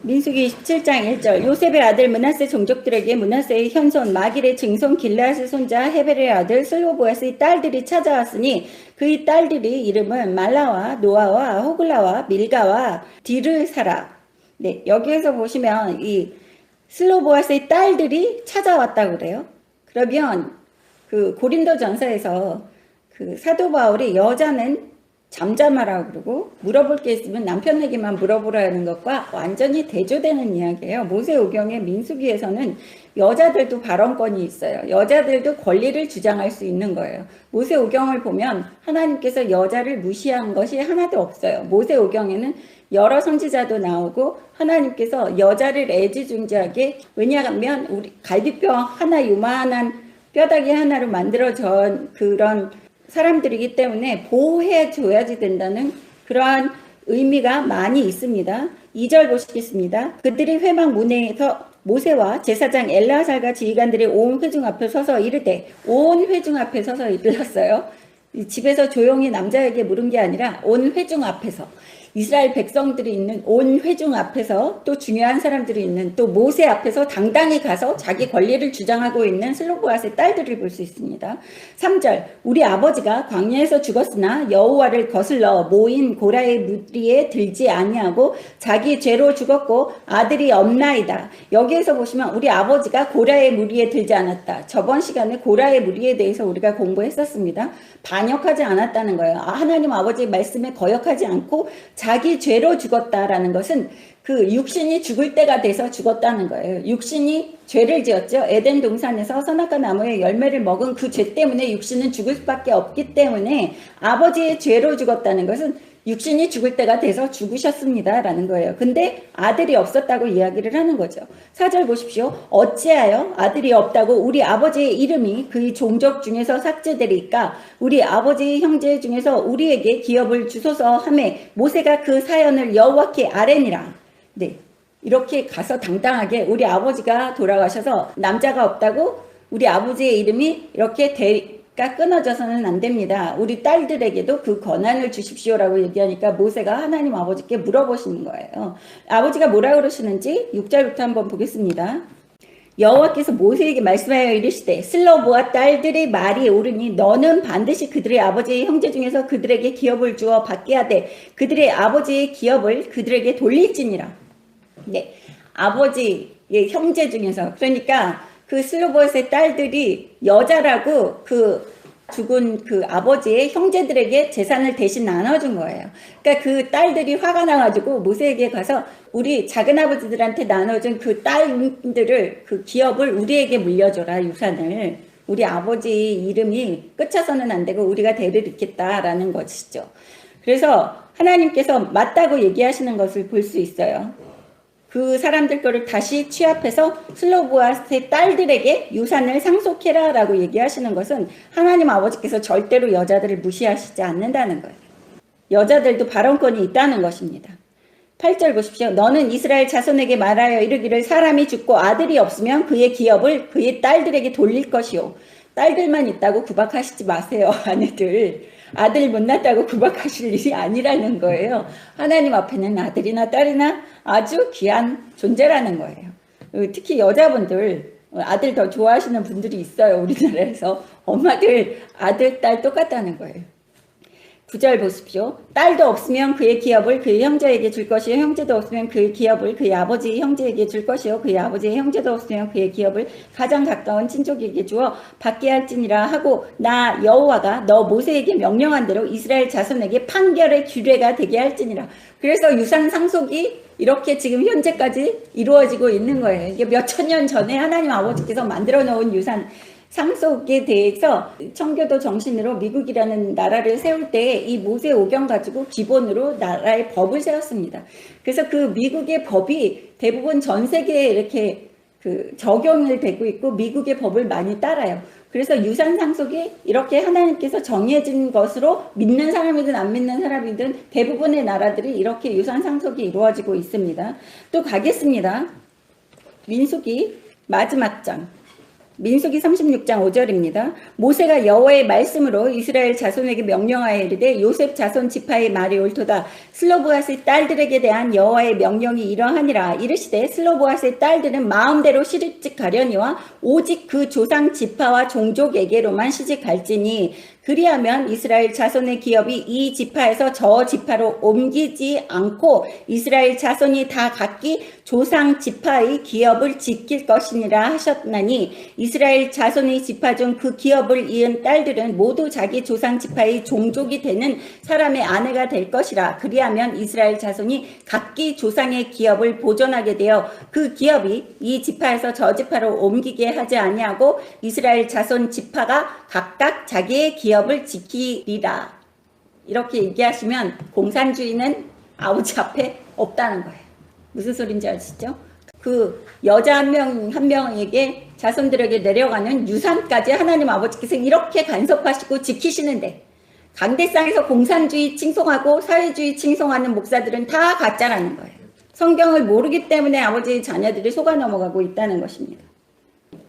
민수기 27장 1절 요셉의 아들 므낫세 종족들에게 므낫세의 현손 마길의 증손 길앗의 손자 헤벨의 아들 슬로브앗의 딸들이 찾아왔으니 그의 딸들의 이름은 말라와 노아와 호글라와 밀가와 디르사라. 네, 여기에서 보시면 이 슬로보앗의 딸들이 찾아왔다고 그래요. 그러면 그 고린도전서에서 그 사도 바울이 여자는 잠잠하라고 그러고 물어볼 게 있으면 남편에게만 물어보라는 것과 완전히 대조되는 이야기예요. 모세오경의 민수기에서는 여자들도 발언권이 있어요. 여자들도 권리를 주장할 수 있는 거예요. 모세오경을 보면 하나님께서 여자를 무시한 것이 하나도 없어요. 모세오경에는 여러 선지자도 나오고 하나님께서 여자를 애지중지하게, 왜냐하면 우리 갈비뼈 하나 요만한 뼈다귀 하나로 만들어진 그런 사람들이기 때문에 보호해 줘야지 된다는 그러한 의미가 많이 있습니다. 2절 보시겠습니다. 그들이 회막 문에서 모세와 제사장 엘르아살과 지휘관들이 온 회중 앞에 서서 이르되, 온 회중 앞에 서서 일렀어요. 집에서 조용히 남자에게 물은 게 아니라 온 회중 앞에서, 이스라엘 백성들이 있는 온 회중 앞에서, 또 중요한 사람들이 있는 또 모세 앞에서 당당히 가서 자기 권리를 주장하고 있는 슬로브앗의 딸들을 볼 수 있습니다. 3절 우리 아버지가 광야에서 죽었으나 여호와를 거슬러 모인 고라의 무리에 들지 아니하고 자기 죄로 죽었고 아들이 없나이다. 여기에서 보시면 우리 아버지가 고라의 무리에 들지 않았다. 저번 시간에 고라의 무리에 대해서 우리가 공부했었습니다. 반역하지 않았다는 거예요. 하나님 아버지의 말씀에 거역하지 않고 자기 죄로 죽었다라는 것은 그 육신이 죽을 때가 돼서 죽었다는 거예요. 육신이 죄를 지었죠. 에덴 동산에서 선악과 나무의 열매를 먹은 그 죄 때문에 육신은 죽을 수밖에 없기 때문에 아버지의 죄로 죽었다는 것은 육신이 죽을 때가 돼서 죽으셨습니다 라는 거예요. 근데 아들이 없었다고 이야기를 하는 거죠. 4절 보십시오. 어찌하여 아들이 없다고 우리 아버지의 이름이 그의 종족 중에서 삭제되리까? 우리 아버지의 형제 중에서 우리에게 기업을 주소서 하매 모세가 그 사연을 여호와께 아뢰니라. 네, 이렇게 가서 당당하게 우리 아버지가 돌아가셔서 남자가 없다고 우리 아버지의 이름이 이렇게 끊어져서는 안 됩니다. 우리 딸들에게도 그 권한을 주십시오라고 얘기하니까 모세가 하나님 아버지께 물어보시는 거예요. 아버지가 뭐라 그러시는지 6절부터 한번 보겠습니다. 여호와께서 모세에게 말씀하여 이르시되 슬로보와 딸들의 말이 옳으니 너는 반드시 그들의 아버지의 형제 중에서 그들에게 기업을 주어 받게 하되 그들의 아버지의 기업을 그들에게 돌릴지니라. 네, 아버지의 형제 중에서, 그러니까 그 슬로보의 딸들이 여자라고 그 죽은 그 아버지의 형제들에게 재산을 대신 나눠준 거예요. 그러니까 그 딸들이 화가 나가지고 모세에게 가서 우리 작은아버지들한테 나눠준 그 딸들을, 그 기업을 우리에게 물려줘라, 유산을. 우리 아버지 이름이 끝쳐서는 안 되고 우리가 대를 잇겠다라는 것이죠. 그래서 하나님께서 맞다고 얘기하시는 것을 볼 수 있어요. 그 사람들 거를 다시 취합해서 슬로보아스의 딸들에게 유산을 상속해라 라고 얘기하시는 것은 하나님 아버지께서 절대로 여자들을 무시하시지 않는다는 거예요. 여자들도 발언권이 있다는 것입니다. 8절 보십시오. 너는 이스라엘 자손에게 말하여 이르기를 사람이 죽고 아들이 없으면 그의 기업을 그의 딸들에게 돌릴 것이요. 딸들만 있다고 구박하시지 마세요. 아들 못 낳았다고 구박하실 일이 아니라는 거예요. 하나님 앞에는 아들이나 딸이나 아주 귀한 존재라는 거예요. 특히 여자분들 아들 더 좋아하시는 분들이 있어요. 우리나라에서 엄마들 아들 딸 똑같다는 거예요. 9절 보십시오. 딸도 없으면 그의 기업을 그의 형제에게 줄 것이요 형제도 없으면 그의 기업을 그의 아버지의 형제에게 줄 것이요 그의 아버지의 형제도 없으면 그의 기업을 가장 가까운 친족에게 주어 받게 할지니라 하고 나 여호와가 너 모세에게 명령한 대로 이스라엘 자손에게 판결의 규례가 되게 할지니라. 그래서 유산 상속이 이렇게 지금 현재까지 이루어지고 있는 거예요. 이게 몇천 년 전에 하나님 아버지께서 만들어 놓은 유산 상속에 대해서 청교도 정신으로 미국이라는 나라를 세울 때 이 모세 오경 가지고 기본으로 나라의 법을 세웠습니다. 그래서 그 미국의 법이 대부분 전 세계에 이렇게 그 적용이 되고 있고 미국의 법을 많이 따라요. 그래서 유산 상속이 이렇게 하나님께서 정해진 것으로 믿는 사람이든 안 믿는 사람이든 대부분의 나라들이 이렇게 유산 상속이 이루어지고 있습니다. 또 가겠습니다. 민수기 마지막 장. 민수기 36장 5절입니다. 모세가 여호와의 말씀으로 이스라엘 자손에게 명령하여 이르되 요셉 자손 지파의 말이 옳도다. 슬로보아스의 딸들에게 대한 여호와의 명령이 이러하니라. 이르시되 슬로보아스의 딸들은 마음대로 시집가려니와 오직 그 조상 지파와 종족에게로만 시집갈지니 그리하면 이스라엘 자손의 기업이 이 지파에서 저 지파로 옮기지 않고 이스라엘 자손이 다 각기 조상 지파의 기업을 지킬 것이니라 하셨나니 이스라엘 자손의 지파 중 그 기업을 이은 딸들은 모두 자기 조상 지파의 종족이 되는 사람의 아내가 될 것이라. 그리하면 이스라엘 자손이 각기 조상의 기업을 보존하게 되어 그 기업이 이 지파에서 저 지파로 옮기게 하지 아니하고 이스라엘 자손 지파가 각각 자기의 기업을 지키리라. 이렇게 얘기하시면 공산주의는 아버지 앞에 없다는 거예요. 무슨 소린지 아시죠? 그 여자 한 명에게 자손들에게 내려가는 유산까지 하나님 아버지께서 이렇게 간섭하시고 지키시는데 강대상에서 공산주의 칭송하고 사회주의 칭송하는 목사들은 다 가짜라는 거예요. 성경을 모르기 때문에 아버지의 자녀들이 속아 넘어가고 있다는 것입니다.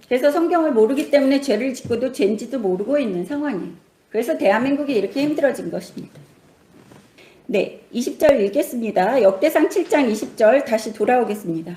그래서 성경을 모르기 때문에 죄를 짓고도 죄인지도 모르고 있는 상황이에요. 그래서 대한민국이 이렇게 힘들어진 것입니다. 네, 20절 읽겠습니다. 역대상 7장 20절 다시 돌아오겠습니다.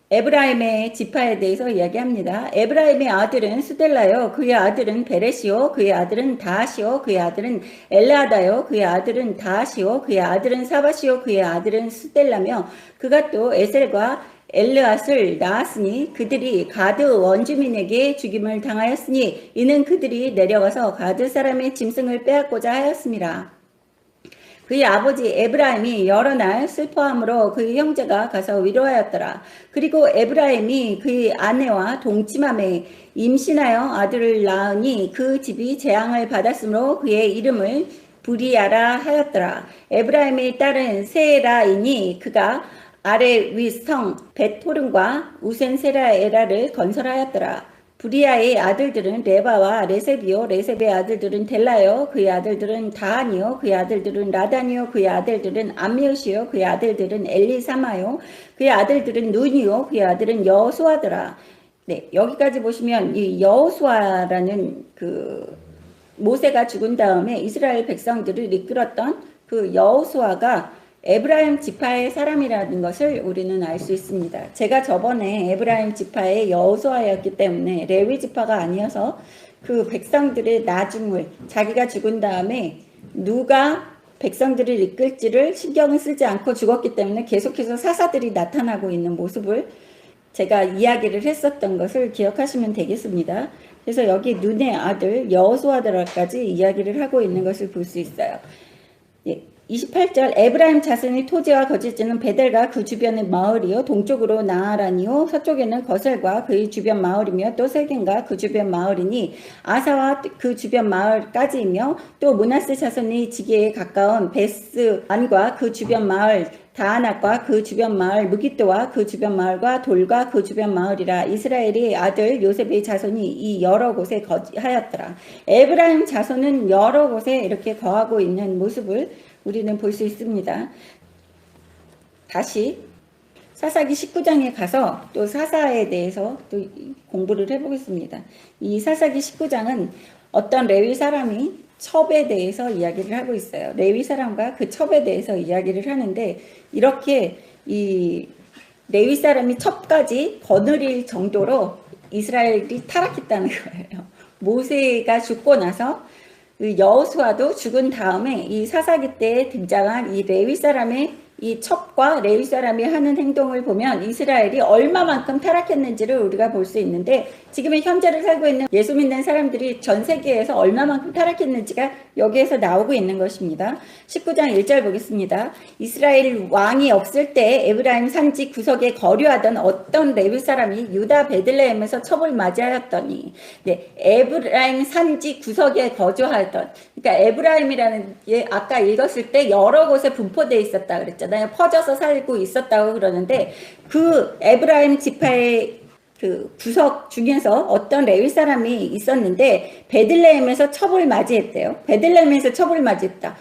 에브라임의 지파에 대해서 이야기합니다. 에브라임의 아들은 수델라요, 그의 아들은 베레시요, 그의 아들은 다하시요, 그의 아들은 엘라다요, 그의 아들은 다하시요, 그의 아들은 사바시요, 그의 아들은 수델라며 그가 또 에셀과 엘르앗을 낳았으니 그들이 가드 원주민에게 죽임을 당하였으니 이는 그들이 내려가서 가드 사람의 짐승을 빼앗고자 하였습니다. 그의 아버지 에브라임이 여러 날 슬퍼함으로 그의 형제가 가서 위로하였더라. 그리고 에브라임이 그의 아내와 동침함에 임신하여 아들을 낳으니 그 집이 재앙을 받았으므로 그의 이름을 부리아라 하였더라. 에브라임의 딸은 세라이니 그가 아래 윗성 벳호른과 우센세라에라를 건설하였더라. 부리아의 아들들은 레바와 레셉이요, 레셉의 아들들은 델라요, 그의 아들들은 다한이요, 그의 아들들은 라단이요, 그의 아들들은 암미옷이요, 그의 아들들은 엘리사마요, 그의 아들들은 눈이요, 그의 아들은 여호수아더라. 네, 여기까지 보시면 이 여호수아라는 그 모세가 죽은 다음에 이스라엘 백성들을 이끌었던 그 여호수아가 에브라임 지파의 사람이라는 것을 우리는 알 수 있습니다. 제가 저번에 에브라임 지파의 여호수아였기 때문에 레위 지파가 아니어서 그 백성들의 나중을 자기가 죽은 다음에 누가 백성들을 이끌지를 신경을 쓰지 않고 죽었기 때문에 계속해서 사사들이 나타나고 있는 모습을 제가 이야기를 했었던 것을 기억하시면 되겠습니다. 그래서 여기 눈의 아들 여호수아들까지 이야기를 하고 있는 것을 볼 수 있어요. 28절 에브라임 자손의 토지와 거주지는 베델과 그 주변의 마을이요 동쪽으로 나아란이요 서쪽에는 거셀과 그의 주변 마을이며 또 세겐과 그 주변 마을이니 아사와 그 주변 마을까지이며 또 므낫세 자손의 지기에 가까운 베스안과 그 주변 마을 다아낙과 그 주변 마을 무기또와 그 주변 마을과 돌과 그 주변 마을이라. 이스라엘의 아들 요셉의 자손이 이 여러 곳에 거하였더라. 에브라임 자손은 여러 곳에 이렇게 거하고 있는 모습을 우리는 볼 수 있습니다. 다시 사사기 19장에 가서 또 사사에 대해서 또 공부를 해보겠습니다. 이 사사기 19장은 어떤 레위 사람이 첩에 대해서 이야기를 하고 있어요. 레위 사람과 그 첩에 대해서 이야기를 하는데 이렇게 이 레위 사람이 첩까지 거느릴 정도로 이스라엘이 타락했다는 거예요. 모세가 죽고 나서 여호수아도 죽은 다음에 이 사사기 때에 등장한 이 레위 사람의 이 첩과 레위 사람이 하는 행동을 보면 이스라엘이 얼마만큼 타락했는지를 우리가 볼 수 있는데 지금의 현재를 살고 있는 예수 믿는 사람들이 전 세계에서 얼마만큼 타락했는지가 여기에서 나오고 있는 것입니다. 19장 1절 보겠습니다. 이스라엘 왕이 없을 때 에브라임 산지 구석에 거류하던 어떤 레위 사람이 유다 베들레헴에서 첩을 맞이하였더니 에브라임 산지 구석에 거주하던 그러니까 에브라임이라는 게 아까 읽었을 때 여러 곳에 분포되어 있었다 그랬잖아요. 퍼져서 살고 있었다고 그러는데 그 에브라임 지파의 그 구석 중에서 어떤 레위 사람이 있었는데 베들레헴에서 첩을 맞이했대요. 베들레헴에서 첩을 맞이했다.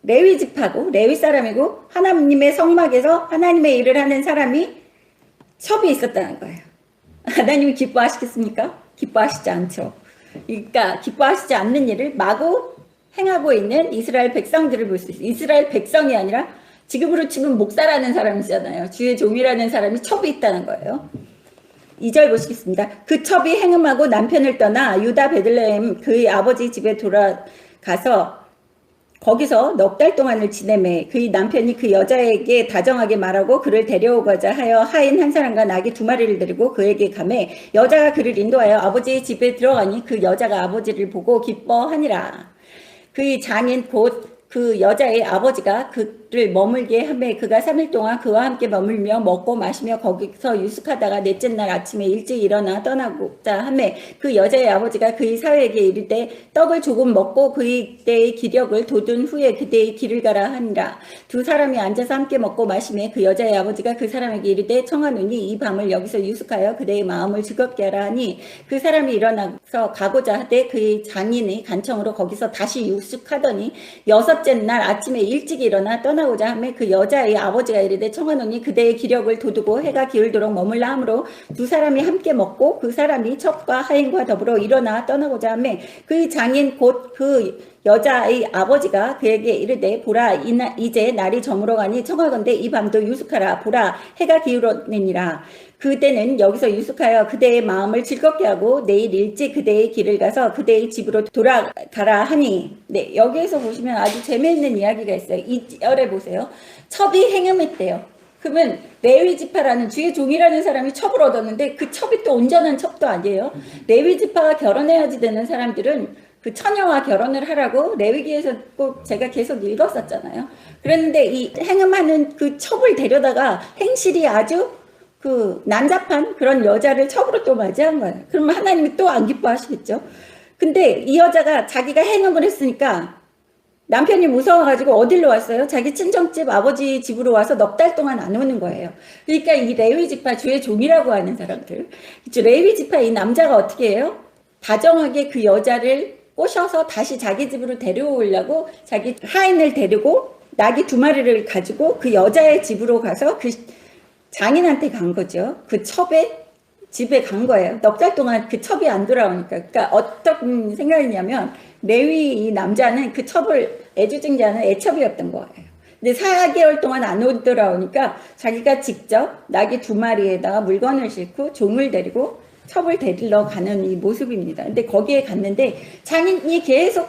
레위 지파고 레위 사람이고 하나님의 성막에서 하나님의 일을 하는 사람이 첩이 있었다는 거예요. 하나님이 기뻐하시겠습니까? 기뻐하시지 않죠. 그러니까 기뻐하시지 않는 일을 마구 행하고 있는 이스라엘 백성들을 볼 수 있어요. 이스라엘 백성이 아니라 지금으로 치면 목사라는 사람이잖아요. 주의 종이라는 사람이 첩이 있다는 거예요. 2절 보시겠습니다. 그 첩이 행음하고 남편을 떠나 유다 베들레헴 그의 아버지 집에 돌아가서 거기서 넉 달 동안을 지내매 그의 남편이 그 여자에게 다정하게 말하고 그를 데려오고자 하여 하인 한 사람과 나귀 2마리를 데리고 그에게 가매 여자가 그를 인도하여 아버지의 집에 들어가니 그 여자가 아버지를 보고 기뻐하니라. 그의 장인 곧 그 여자의 아버지가 그를 머물게 하매 그가 3일 동안 그와 함께 머물며 먹고 마시며 거기서 유숙하다가 넷째 날 아침에 일찍 일어나 떠나고자 하매 그 여자의 아버지가 그의 사회에게 이르되 떡을 조금 먹고 그대의 기력을 돋운 후에 그대의 길을 가라 하니라. 두 사람이 앉아서 함께 먹고 마시매 그 여자의 아버지가 그 사람에게 이르되 청하노니 이 밤을 여기서 유숙하여 그대의 마음을 즐겁게 하라 하니 그 사람이 일어나서 가고자 하되 그의 장인의 간청으로 거기서 다시 유숙하더니 여섯째 날 아침에 일찍 일어나 떠나고자 하며 그 여자의 아버지가 이르되 청하노니 그대의 기력을 돋우고 해가 기울도록 머물라 하므로 두 사람이 함께 먹고 그 사람이 첩과 하인과 더불어 일어나 떠나고자 하며 그 장인 곧 그 여자의 아버지가 그에게 이르되 보라 이제 날이 저물어가니 청하건대 이 밤도 유숙하라. 보라 해가 기울었느니라. 그대는 여기서 유숙하여 그대의 마음을 즐겁게 하고 내일 일찍 그대의 길을 가서 그대의 집으로 돌아가라 하니. 네, 여기에서 보시면 아주 재미있는 이야기가 있어요. 2절에 보세요. 첩이 행음했대요. 그러면 레위 지파라는 주의 종이라는 사람이 첩을 얻었는데 그 첩이 또 온전한 첩도 아니에요. 레위 지파가 결혼해야지 되는 사람들은 그 처녀와 결혼을 하라고 레위기에서 꼭 제가 계속 읽었었잖아요. 그랬는데 이 행음하는 그 첩을 데려다가 행실이 아주 그 난잡한 그런 여자를 첩으로 또 맞이한 거예요. 그러면 하나님이 또 안 기뻐하시겠죠. 근데 이 여자가 자기가 행음을 했으니까 남편이 무서워가지고 어디로 왔어요? 자기 친정집 아버지 집으로 와서 넉 달 동안 안 오는 거예요. 그러니까 이 레위 지파 주의 종이라고 하는 사람들, 레위 지파 이 남자가 어떻게 해요? 다정하게 그 여자를 꼬셔서 다시 자기 집으로 데려오려고 자기 하인을 데리고 나귀 2마리를 가지고 그 여자의 집으로 가서 그 장인한테 간 거죠. 그 첩의 집에 간 거예요. 넉 달 동안 그 첩이 안 돌아오니까. 그러니까 어떤 생각이냐면 레위 이 남자는 그 첩을 애주증자는 애첩이었던 거예요. 근데 4개월 동안 안 오더라오니까 자기가 직접 나귀 2마리에다가 물건을 싣고 종을 데리고 첩을 데리러 가는 이 모습입니다. 근데 거기에 갔는데 장인이 계속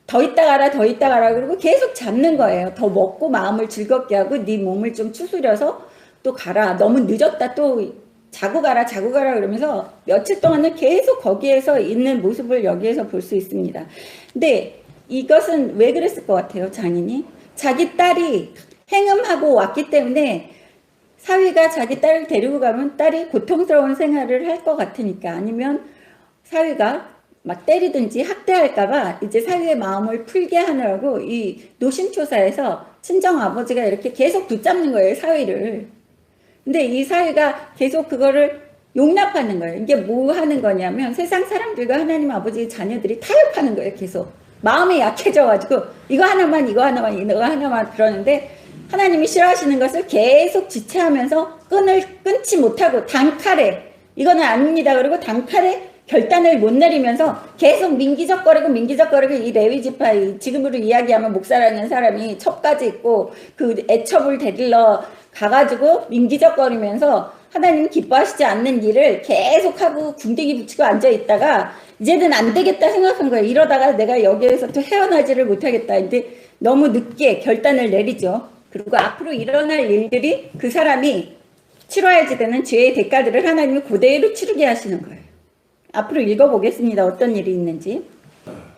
더 있다 가라 더 있다 가라 그러고 계속 잡는 거예요. 더 먹고 마음을 즐겁게 하고 네 몸을 좀 추스려서 또 가라. 너무 늦었다. 또 자고 가라 자고 가라 그러면서 며칠 동안은 계속 거기에서 있는 모습을 여기에서 볼 수 있습니다. 근데 이것은 왜 그랬을 것 같아요, 장인이? 자기 딸이 행음하고 왔기 때문에 사위가 자기 딸을 데리고 가면 딸이 고통스러운 생활을 할 것 같으니까, 아니면 사위가 막 때리든지 학대할까봐 이제 사위의 마음을 풀게 하느라고 이 노심초사에서 친정 아버지가 이렇게 계속 붙잡는 거예요, 사위를. 근데 이 사위가 계속 그거를 용납하는 거예요. 이게 뭐 하는 거냐면 세상 사람들과 하나님 아버지의 자녀들이 타협하는 거예요, 계속. 마음이 약해져가지고 이거 하나만 이거 하나만 그러는데 하나님이 싫어하시는 것을 계속 지체하면서 끊지 못하고 단칼에 이거는 아닙니다. 그리고 단칼에 결단을 못 내리면서 계속 민기적거리고 이 레위지파, 지금으로 이야기하면 목사라는 사람이 첩까지 있고 그 애첩을 데리러 가가지고 민기적거리면서 하나님 기뻐하시지 않는 일을 계속하고 궁뎅이 붙이고 앉아있다가 이제는 안 되겠다 생각한 거예요. 이러다가 내가 여기에서 또 헤어나지를 못하겠다. 근데 너무 늦게 결단을 내리죠. 그리고 앞으로 일어날 일들이 그 사람이 치러야지 되는 죄의 대가들을 하나님이 그대로 치르게 하시는 거예요. 앞으로 읽어보겠습니다. 어떤 일이 있는지.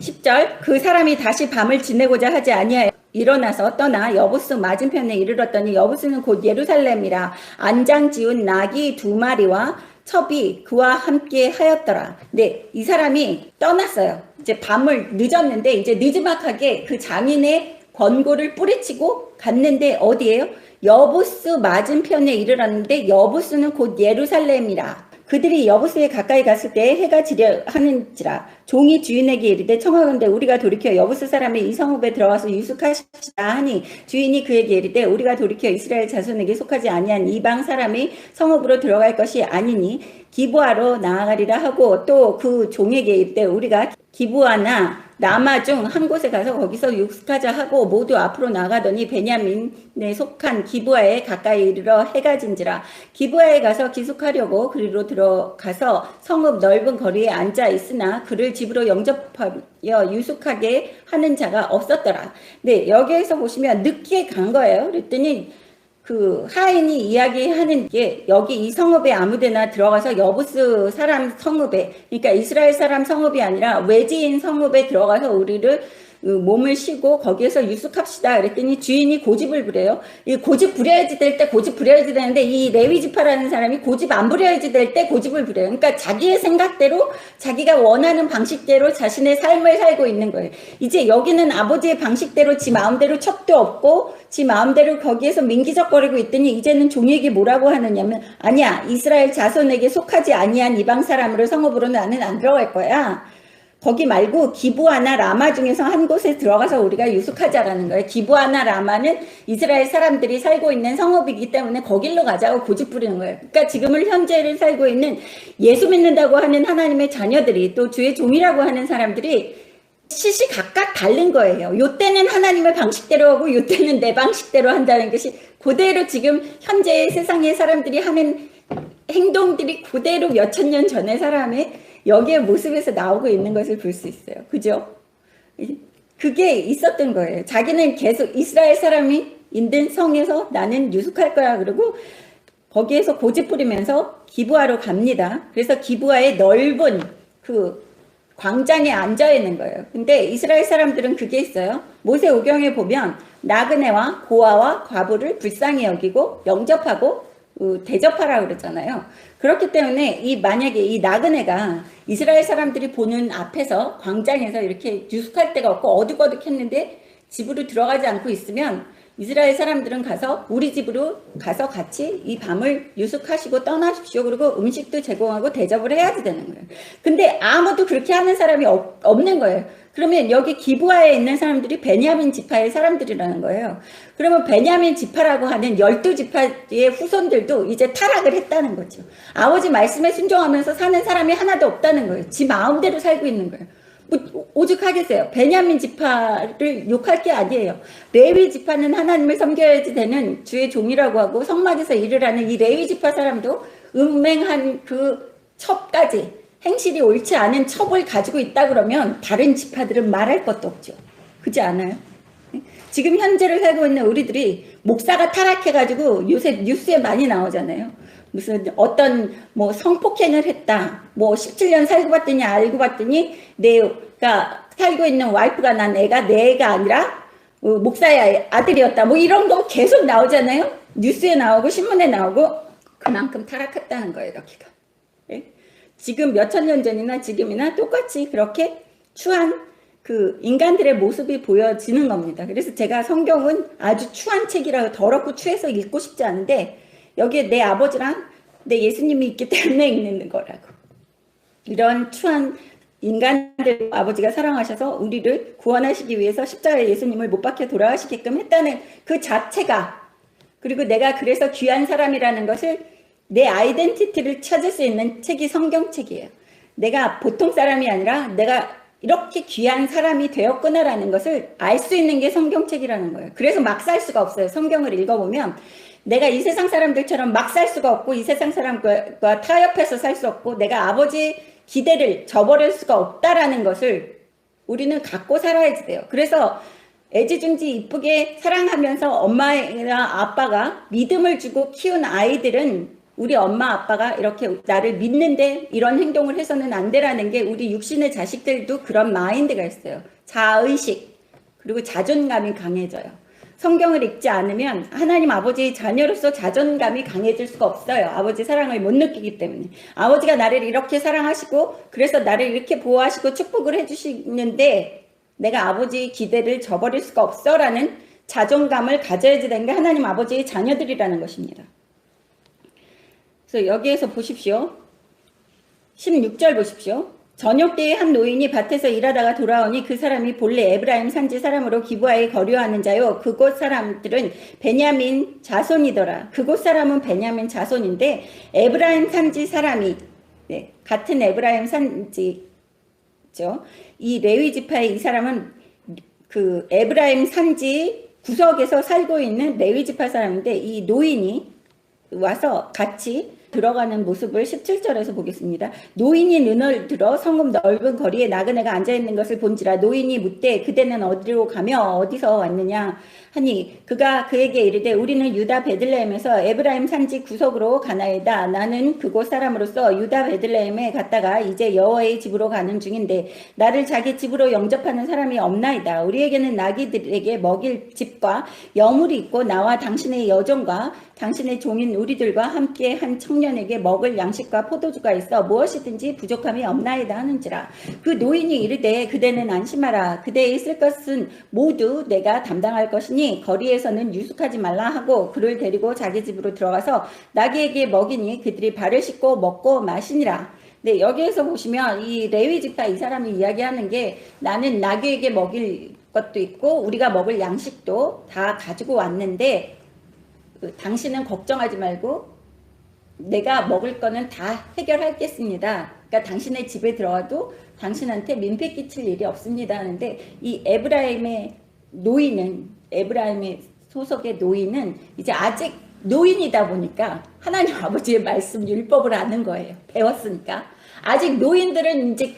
10절, 그 사람이 다시 밤을 지내고자 하지 아니하여 일어나서 떠나 여부스 맞은편에 이르렀더니 여부스는 곧 예루살렘이라 안장 지운 나귀 2마리와 첩이 그와 함께 하였더라. 네, 이 사람이 떠났어요. 이제 밤을 늦었는데 이제 느지막하게 그 장인의 권고를 뿌리치고 갔는데 어디예요? 여부스 맞은편에 이르렀는데 여부스는 곧 예루살렘이라. 그들이 여부스에 가까이 갔을 때 해가 지려 하는지라. 종이 주인에게 이르되 청하건대 우리가 돌이켜 여부스 사람의 이 성읍에 들어가서 유숙하시다 하니 주인이 그에게 이르되 우리가 돌이켜 이스라엘 자손에게 속하지 아니한 이방 사람의 성읍으로 들어갈 것이 아니니 기브아로 나아가리라 하고 또 그 종에게 이르되 우리가 기브아나 라마 중 한 곳에 가서 거기서 유숙하자 하고 모두 앞으로 나가더니 베냐민에 속한 기브아에 가까이 이르러 해가 진지라. 기브아에 가서 기숙하려고 그리로 들어가서 성읍 넓은 거리에 앉아 있으나 그를 집으로 영접하여 유숙하게 하는 자가 없었더라. 네, 여기에서 보시면 늦게 간 거예요. 그랬더니 그 하인이 이야기하는 게 여기 이 성읍에 아무데나 들어가서 여부스 사람 성읍에, 그러니까 이스라엘 사람 성읍이 아니라 외지인 성읍에 들어가서 우리를 몸을 쉬고 거기에서 유숙합시다. 그랬더니 주인이 고집을 부려요. 이 고집 부려야지 될 때 고집 부려야지 되는데 이 레위지파라는 사람이 고집 안 부려야지 될 때 고집을 부려요. 그러니까 자기의 생각대로 자기가 원하는 방식대로 자신의 삶을 살고 있는 거예요. 이제 여기는 아버지의 방식대로 지 마음대로 첩도 없고 지 마음대로 거기에서 민기적거리고 있더니 이제는 종에게 뭐라고 하느냐면 아니야, 이스라엘 자손에게 속하지 아니한 이방 사람으로 성읍으로 나는 안 들어갈 거야. 거기 말고 기브아나 라마 중에서 한 곳에 들어가서 우리가 유숙하자라는 거예요. 기브아나 라마는 이스라엘 사람들이 살고 있는 성읍이기 때문에 거길로 가자고 고집 부리는 거예요. 그러니까 지금을 현재를 살고 있는 예수 믿는다고 하는 하나님의 자녀들이 또 주의 종이라고 하는 사람들이 시시각각 다른 거예요. 요때는 하나님의 방식대로 하고 요때는 내 방식대로 한다는 것이 그대로 지금 현재의 세상의 사람들이 하는 행동들이 그대로 몇천 년 전의 사람의 여기에 모습에서 나오고 있는 것을 볼 수 있어요. 그죠? 그게 있었던 거예요. 자기는 계속 이스라엘 사람이 있는 성에서 나는 유숙할 거야. 그러고 거기에서 고집 부리면서 기브아로 갑니다. 그래서 기브아의 넓은 그 광장에 앉아 있는 거예요. 근데 이스라엘 사람들은 그게 있어요. 모세오경에 보면 나그네와 고아와 과부를 불쌍히 여기고 영접하고 대접하라 그러잖아요. 그렇기 때문에 만약에 이 나그네가 이스라엘 사람들이 보는 앞에서 광장에서 이렇게 유숙할 데가 없고 어둑어둑했는데 집으로 들어가지 않고 있으면 이스라엘 사람들은 가서 우리 집으로 가서 같이 이 밤을 유숙하시고 떠나십시오. 그리고 음식도 제공하고 대접을 해야지 되는 거예요. 근데 아무도 그렇게 하는 사람이 없는 거예요. 그러면 여기 기브아에 있는 사람들이 베냐민 지파의 사람들이라는 거예요. 그러면 베냐민 지파라고 하는 12지파의 후손들도 이제 타락을 했다는 거죠. 아버지 말씀에 순종하면서 사는 사람이 하나도 없다는 거예요. 지 마음대로 살고 있는 거예요. 뭐 오죽하겠어요. 베냐민 지파를 욕할 게 아니에요. 레위 지파는 하나님을 섬겨야지 되는 주의 종이라고 하고 성막에서 일을 하는 이 레위 지파 사람도 음행한 그 첩까지 행실이 옳지 않은 첩을 가지고 있다 그러면 다른 지파들은 말할 것도 없죠. 그렇지 않아요? 지금 현재를 살고 있는 우리들이 목사가 타락해가지고 요새 뉴스에 많이 나오잖아요. 무슨 어떤 뭐 성폭행을 했다. 뭐 17년 살고 봤더니 알고 봤더니 내가 살고 있는 와이프가 난 애가 내 애가 아니라 목사의 아들이었다. 뭐 이런 거 계속 나오잖아요. 뉴스에 나오고 신문에 나오고 그만큼 타락했다는 거예요. 여기가. 네? 지금 몇천 년 전이나 지금이나 똑같이 그렇게 추한 그 인간들의 모습이 보여지는 겁니다. 그래서 제가 성경은 아주 추한 책이라고 더럽고 추해서 읽고 싶지 않은데 여기에 내 아버지랑 내 예수님이 있기 때문에 읽는 거라고. 이런 추한 인간들 아버지가 사랑하셔서 우리를 구원하시기 위해서 십자가에 예수님을 못 박혀 돌아가시게끔 했다는 그 자체가, 그리고 내가 그래서 귀한 사람이라는 것을 내 아이덴티티를 찾을 수 있는 책이 성경책이에요. 내가 보통 사람이 아니라 내가 이렇게 귀한 사람이 되었구나라는 것을 알 수 있는 게 성경책이라는 거예요. 그래서 막 살 수가 없어요. 성경을 읽어보면 내가 이 세상 사람들처럼 막 살 수가 없고 이 세상 사람과 타협해서 살 수 없고 내가 아버지 기대를 저버릴 수가 없다라는 것을 우리는 갖고 살아야지 돼요. 그래서 애지중지 이쁘게 사랑하면서 엄마나 아빠가 믿음을 주고 키운 아이들은 우리 엄마 아빠가 이렇게 나를 믿는데 이런 행동을 해서는 안 되라는 게 우리 육신의 자식들도 그런 마인드가 있어요. 자의식 그리고 자존감이 강해져요. 성경을 읽지 않으면 하나님 아버지의 자녀로서 자존감이 강해질 수가 없어요. 아버지 사랑을 못 느끼기 때문에. 아버지가 나를 이렇게 사랑하시고 그래서 나를 이렇게 보호하시고 축복을 해주시는데 내가 아버지의 기대를 저버릴 수가 없어 라는 자존감을 가져야지 되는 게 하나님 아버지의 자녀들이라는 것입니다. 그래서 여기에서 보십시오. 16절 보십시오. 저녁 때에 한 노인이 밭에서 일하다가 돌아오니 그 사람이 본래 에브라임 산지 사람으로 기브아에 거류하는 자요. 그곳 사람들은 베냐민 자손이더라. 그곳 사람은 베냐민 자손인데 에브라임 산지 사람이 같은 에브라임 산지죠. 이 레위 지파의 이 사람은 그 에브라임 산지 구석에서 살고 있는 레위 지파 사람인데 이 노인이 와서 같이 들어가는 모습을 17절에서 보겠습니다. 노인이 눈을 들어 성읍 넓은 거리에 나그네가 앉아있는 것을 본지라. 노인이 묻되 그대는 어디로 가며 어디서 왔느냐 하니 그가 그에게 이르되 우리는 유다 베들레헴에서 에브라임 산지 구석으로 가나이다. 나는 그곳 사람으로서 유다 베들레헴에 갔다가 이제 여호와의 집으로 가는 중인데 나를 자기 집으로 영접하는 사람이 없나이다. 우리에게는 나귀들에게 먹일 집과 여물이 있고 나와 당신의 여종과 당신의 종인 우리들과 함께 한 청년에게 먹을 양식과 포도주가 있어 무엇이든지 부족함이 없나이다 하는지라. 그 노인이 이르되 그대는 안심하라. 그대의 있을 것은 모두 내가 담당할 것이니 거리에서는 유숙하지 말라 하고 그를 데리고 자기 집으로 들어가서 나귀에게 먹이니 그들이 발을 씻고 먹고 마시니라. 네, 여기에서 보시면 이 레위 지파 이 사람이 이야기하는 게 나는 나귀에게 먹일 것도 있고 우리가 먹을 양식도 다 가지고 왔는데 당신은 걱정하지 말고 내가 먹을 거는 다 해결하겠습니다. 그러니까 당신의 집에 들어와도 당신한테 민폐 끼칠 일이 없습니다 하는데 이 에브라임의 노인은 에브라임의 소속의 노인은 이제 아직 노인이다 보니까 하나님 아버지의 말씀 율법을 아는 거예요. 배웠으니까. 아직 노인들은 이제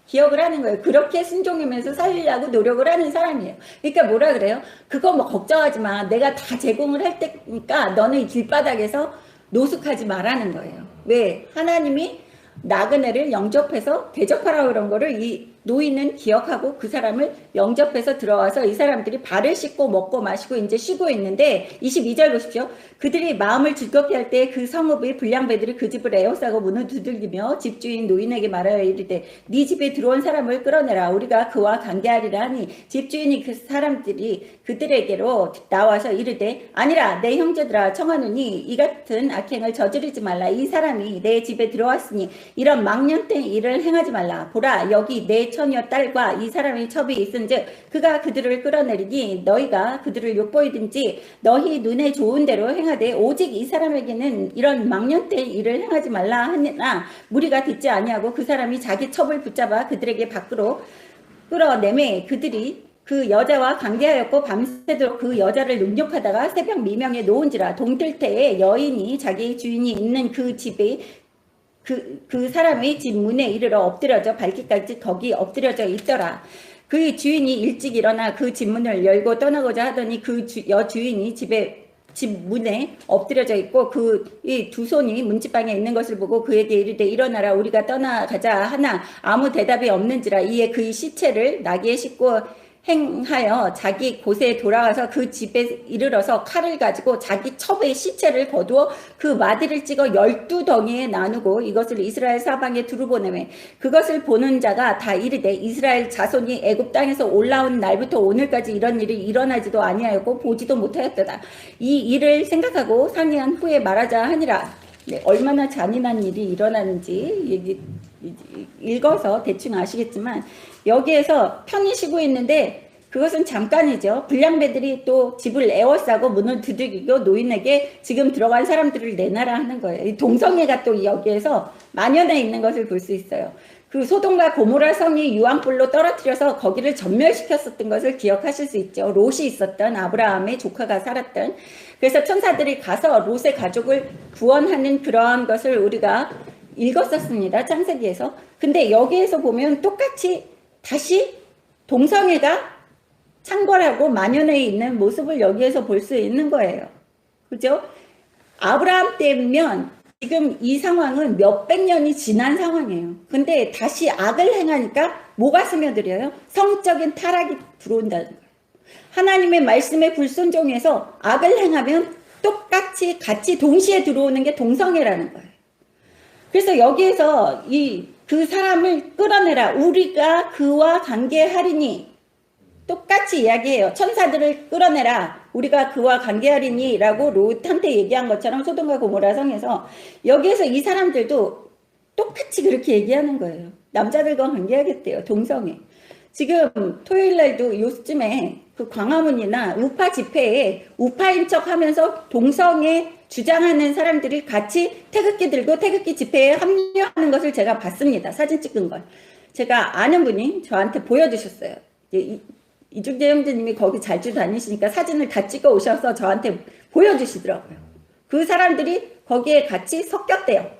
기억을 하는 거예요. 그렇게 순종하면서 살리려고 노력을 하는 사람이에요. 그러니까 뭐라 그래요? 그거 뭐 걱정하지 마. 내가 다 제공을 할 테니까 너는 길바닥에서 노숙하지 말라는 거예요. 왜? 하나님이 나그네를 영접해서 대접하라고 그런 거를 이 노인은 기억하고 그 사람을 영접해서 들어와서 이 사람들이 발을 씻고 먹고 마시고 이제 쉬고 있는데 22절 보십시오. 그들이 마음을 즐겁게 할 때 그 성읍의 불량배들이 그 집을 에워싸고 문을 두들기며 집주인 노인에게 말하여 이르되 네 집에 들어온 사람을 끌어내라. 우리가 그와 관계하리라 하니 집주인이 그 사람들이 그들에게로 나와서 이르되 아니라 내 형제들아 청하노니 이 같은 악행을 저지르지 말라. 이 사람이 내 집에 들어왔으니 이런 망령된 일을 행하지 말라. 보라 여기 내 처녀 딸과 이 사람의 첩이 있은즉 그가 그들을 끌어내리니 너희가 그들을 욕보이든지 너희 눈에 좋은 대로 행하되 오직 이 사람에게는 이런 망령된 일을 행하지 말라 하나 무리가 듣지 아니하고 그 사람이 자기 첩을 붙잡아 그들에게 밖으로 끌어내매 그들이 그 여자와 관계하였고 밤새도록 그 여자를 능욕하다가 새벽 미명에 놓은지라. 동틀 때에 여인이 자기 주인이 있는 그 집에 그 사람의 집 문에 이르러 엎드려져 발기까지 거기 엎드려져 있더라. 그 주인이 일찍 일어나 그 집 문을 열고 떠나고자 하더니 그 여주인이 집 문에 엎드려져 있고 이 두 손이 문지방에 있는 것을 보고 그에게 이르되 일어나라 우리가 떠나가자 하나 아무 대답이 없는지라. 이에 그의 시체를 나귀에 싣고 행하여 자기 곳에 돌아와서 그 집에 이르러서 칼을 가지고 자기 첩의 시체를 거두어 그 마디를 찍어 12덩이에 나누고 이것을 이스라엘 사방에 두루 보내매 그것을 보는 자가 다 이르되 이스라엘 자손이 애굽 땅에서 올라온 날부터 오늘까지 이런 일이 일어나지도 아니하였고 보지도 못하였도다. 이 일을 생각하고 상의한 후에 말하자 하니라. 네, 얼마나 잔인한 일이 일어나는지 읽어서 대충 아시겠지만 여기에서 편히 쉬고 있는데 그것은 잠깐이죠. 불량배들이 또 집을 에워싸고 문을 두들기고 노인에게 지금 들어간 사람들을 내놔라 하는 거예요. 이 동성애가 또 여기에서 만연해 있는 것을 볼 수 있어요. 그 소돔과 고모라 성이 유황불로 떨어뜨려서 거기를 전멸시켰었던 것을 기억하실 수 있죠. 롯이 있었던 아브라함의 조카가 살았던. 그래서 천사들이 가서 롯의 가족을 구원하는 그러한 것을 우리가 읽었었습니다. 창세기에서. 근데 여기에서 보면 똑같이 다시 동성애가 창궐하고 만연해 있는 모습을 여기에서 볼 수 있는 거예요. 그죠? 아브라함 때면 지금 이 상황은 몇백 년이 지난 상황이에요. 근데 다시 악을 행하니까 뭐가 스며들어요? 성적인 타락이 들어온다는 거예요. 하나님의 말씀에 불순종해서 악을 행하면 똑같이 같이 동시에 들어오는 게 동성애라는 거예요. 그래서 여기에서 그 사람을 끌어내라. 우리가 그와 관계하리니. 똑같이 이야기해요. 천사들을 끌어내라. 우리가 그와 관계하리니 라고 롯한테 얘기한 것처럼 소돔과 고모라 성에서 여기에서 이 사람들도 똑같이 그렇게 얘기하는 거예요. 남자들과 관계하겠대요. 동성애. 지금 토요일날도 요즘에 그 광화문이나 우파 집회에 우파인 척 하면서 동성애 주장하는 사람들이 같이 태극기 들고 태극기 집회에 합류하는 것을 제가 봤습니다. 사진 찍은 걸. 제가 아는 분이 저한테 보여주셨어요. 이중재 형제님이 거기 자주 다니시니까 사진을 다 찍어 오셔서 저한테 보여주시더라고요. 그 사람들이 거기에 같이 섞였대요.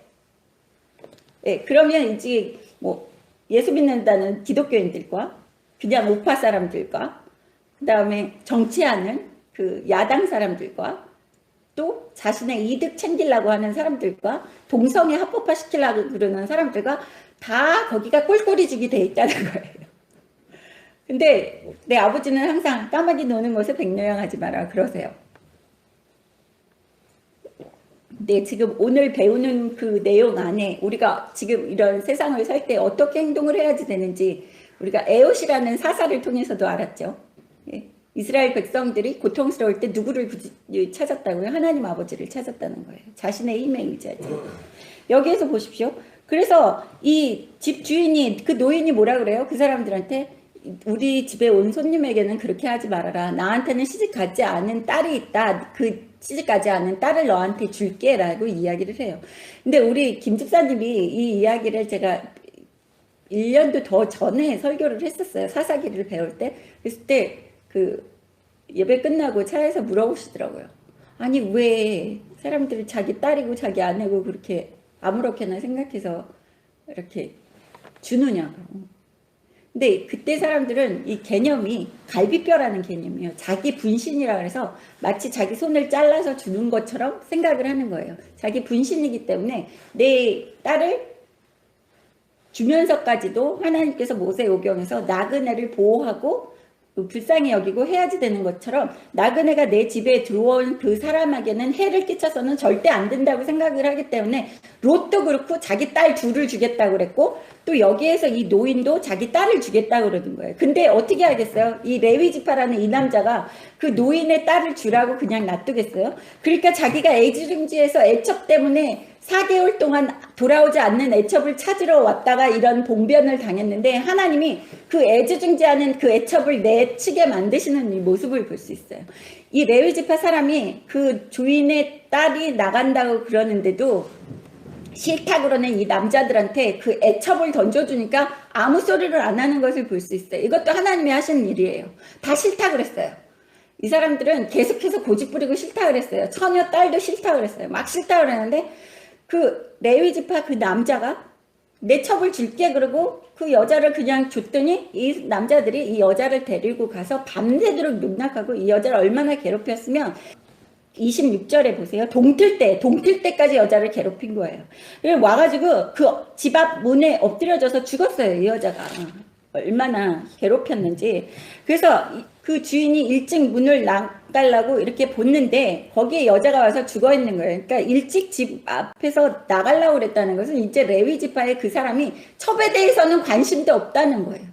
예, 그러면 이제 뭐 예수 믿는다는 기독교인들과 그냥 우파 사람들과 그 다음에 정치하는 그 야당 사람들과 또 자신의 이득 챙기려고 하는 사람들과 동성애 합법화 시키려고 그러는 사람들과 다 거기가 꼴꼬리지기 돼 있다는 거예요. 근데 내 아버지는 항상 까마귀 노는 곳에 백노양하지 마라 그러세요. 근데 지금 오늘 배우는 그 내용 안에 우리가 지금 이런 세상을 살 때 어떻게 행동을 해야지 되는지 우리가 에옷이라는 사사를 통해서도 알았죠. 예. 이스라엘 백성들이 고통스러울 때 누구를 찾았다고요? 하나님 아버지를 찾았다는 거예요. 자신의 힘에 의지하죠. 여기에서 보십시오. 그래서 이 집 주인이 그 노인이 뭐라 그래요? 그 사람들한테 우리 집에 온 손님에게는 그렇게 하지 말아라. 나한테는 시집 가지 않은 딸이 있다. 그 시집 가지 않은 딸을 너한테 줄게 라고 이야기를 해요. 근데 우리 김 집사님이 이 이야기를 제가 1년도 더 전에 설교를 했었어요. 사사기를 배울 때. 그랬을 때 그 예배 끝나고 차에서 물어보시더라고요. 아니 왜 사람들이 자기 딸이고 자기 아내고 그렇게 아무렇게나 생각해서 이렇게 주느냐고. 근데 그때 사람들은 이 개념이 갈비뼈라는 개념이에요. 자기 분신이라 그래서 마치 자기 손을 잘라서 주는 것처럼 생각을 하는 거예요. 자기 분신이기 때문에 내 딸을 주면서까지도 하나님께서 모세오경에서 나그네를 보호하고 불쌍히 여기고 해야지 되는 것처럼 나그네가 내 집에 들어온 그 사람에게는 해를 끼쳐서는 절대 안 된다고 생각을 하기 때문에 롯도 그렇고 자기 딸 둘을 주겠다고 그랬고 또 여기에서 이 노인도 자기 딸을 주겠다고 그러는 거예요. 근데 어떻게 하겠어요? 이 레위 지파라는 이 남자가 그 노인의 딸을 주라고 그냥 놔두겠어요? 그러니까 자기가 애지중지해서 애첩 때문에 4개월 동안 돌아오지 않는 애첩을 찾으러 왔다가 이런 봉변을 당했는데 하나님이 그 애지중지하는 그 애첩을 내치게 만드시는 이 모습을 볼 수 있어요. 이 레위 지파 사람이 그 주인의 딸이 나간다고 그러는데도 싫다 그러는 이 남자들한테 그 애첩을 던져주니까 아무 소리를 안 하는 것을 볼 수 있어요. 이것도 하나님이 하시는 일이에요. 다 싫다 그랬어요. 이 사람들은 계속해서 고집부리고 싫다 그랬어요. 처녀 딸도 싫다 그랬어요. 막 싫다 그랬는데 그 레위 지파 그 남자가 내 첩을 줄게 그러고 그 여자를 그냥 줬더니 이 남자들이 이 여자를 데리고 가서 밤새도록 농락하고 이 여자를 얼마나 괴롭혔으면 26절에 보세요. 동틀 때까지 여자를 괴롭힌 거예요. 와가지고 그 집 앞 문에 엎드려져서 죽었어요. 이 여자가. 얼마나 괴롭혔는지. 그래서 그 주인이 일찍 문을 나가려고 이렇게 봤는데 거기에 여자가 와서 죽어 있는 거예요. 그러니까 일찍 집 앞에서 나가려고 그랬다는 것은 이제 레위 지파의 그 사람이 첩에 대해서는 관심도 없다는 거예요.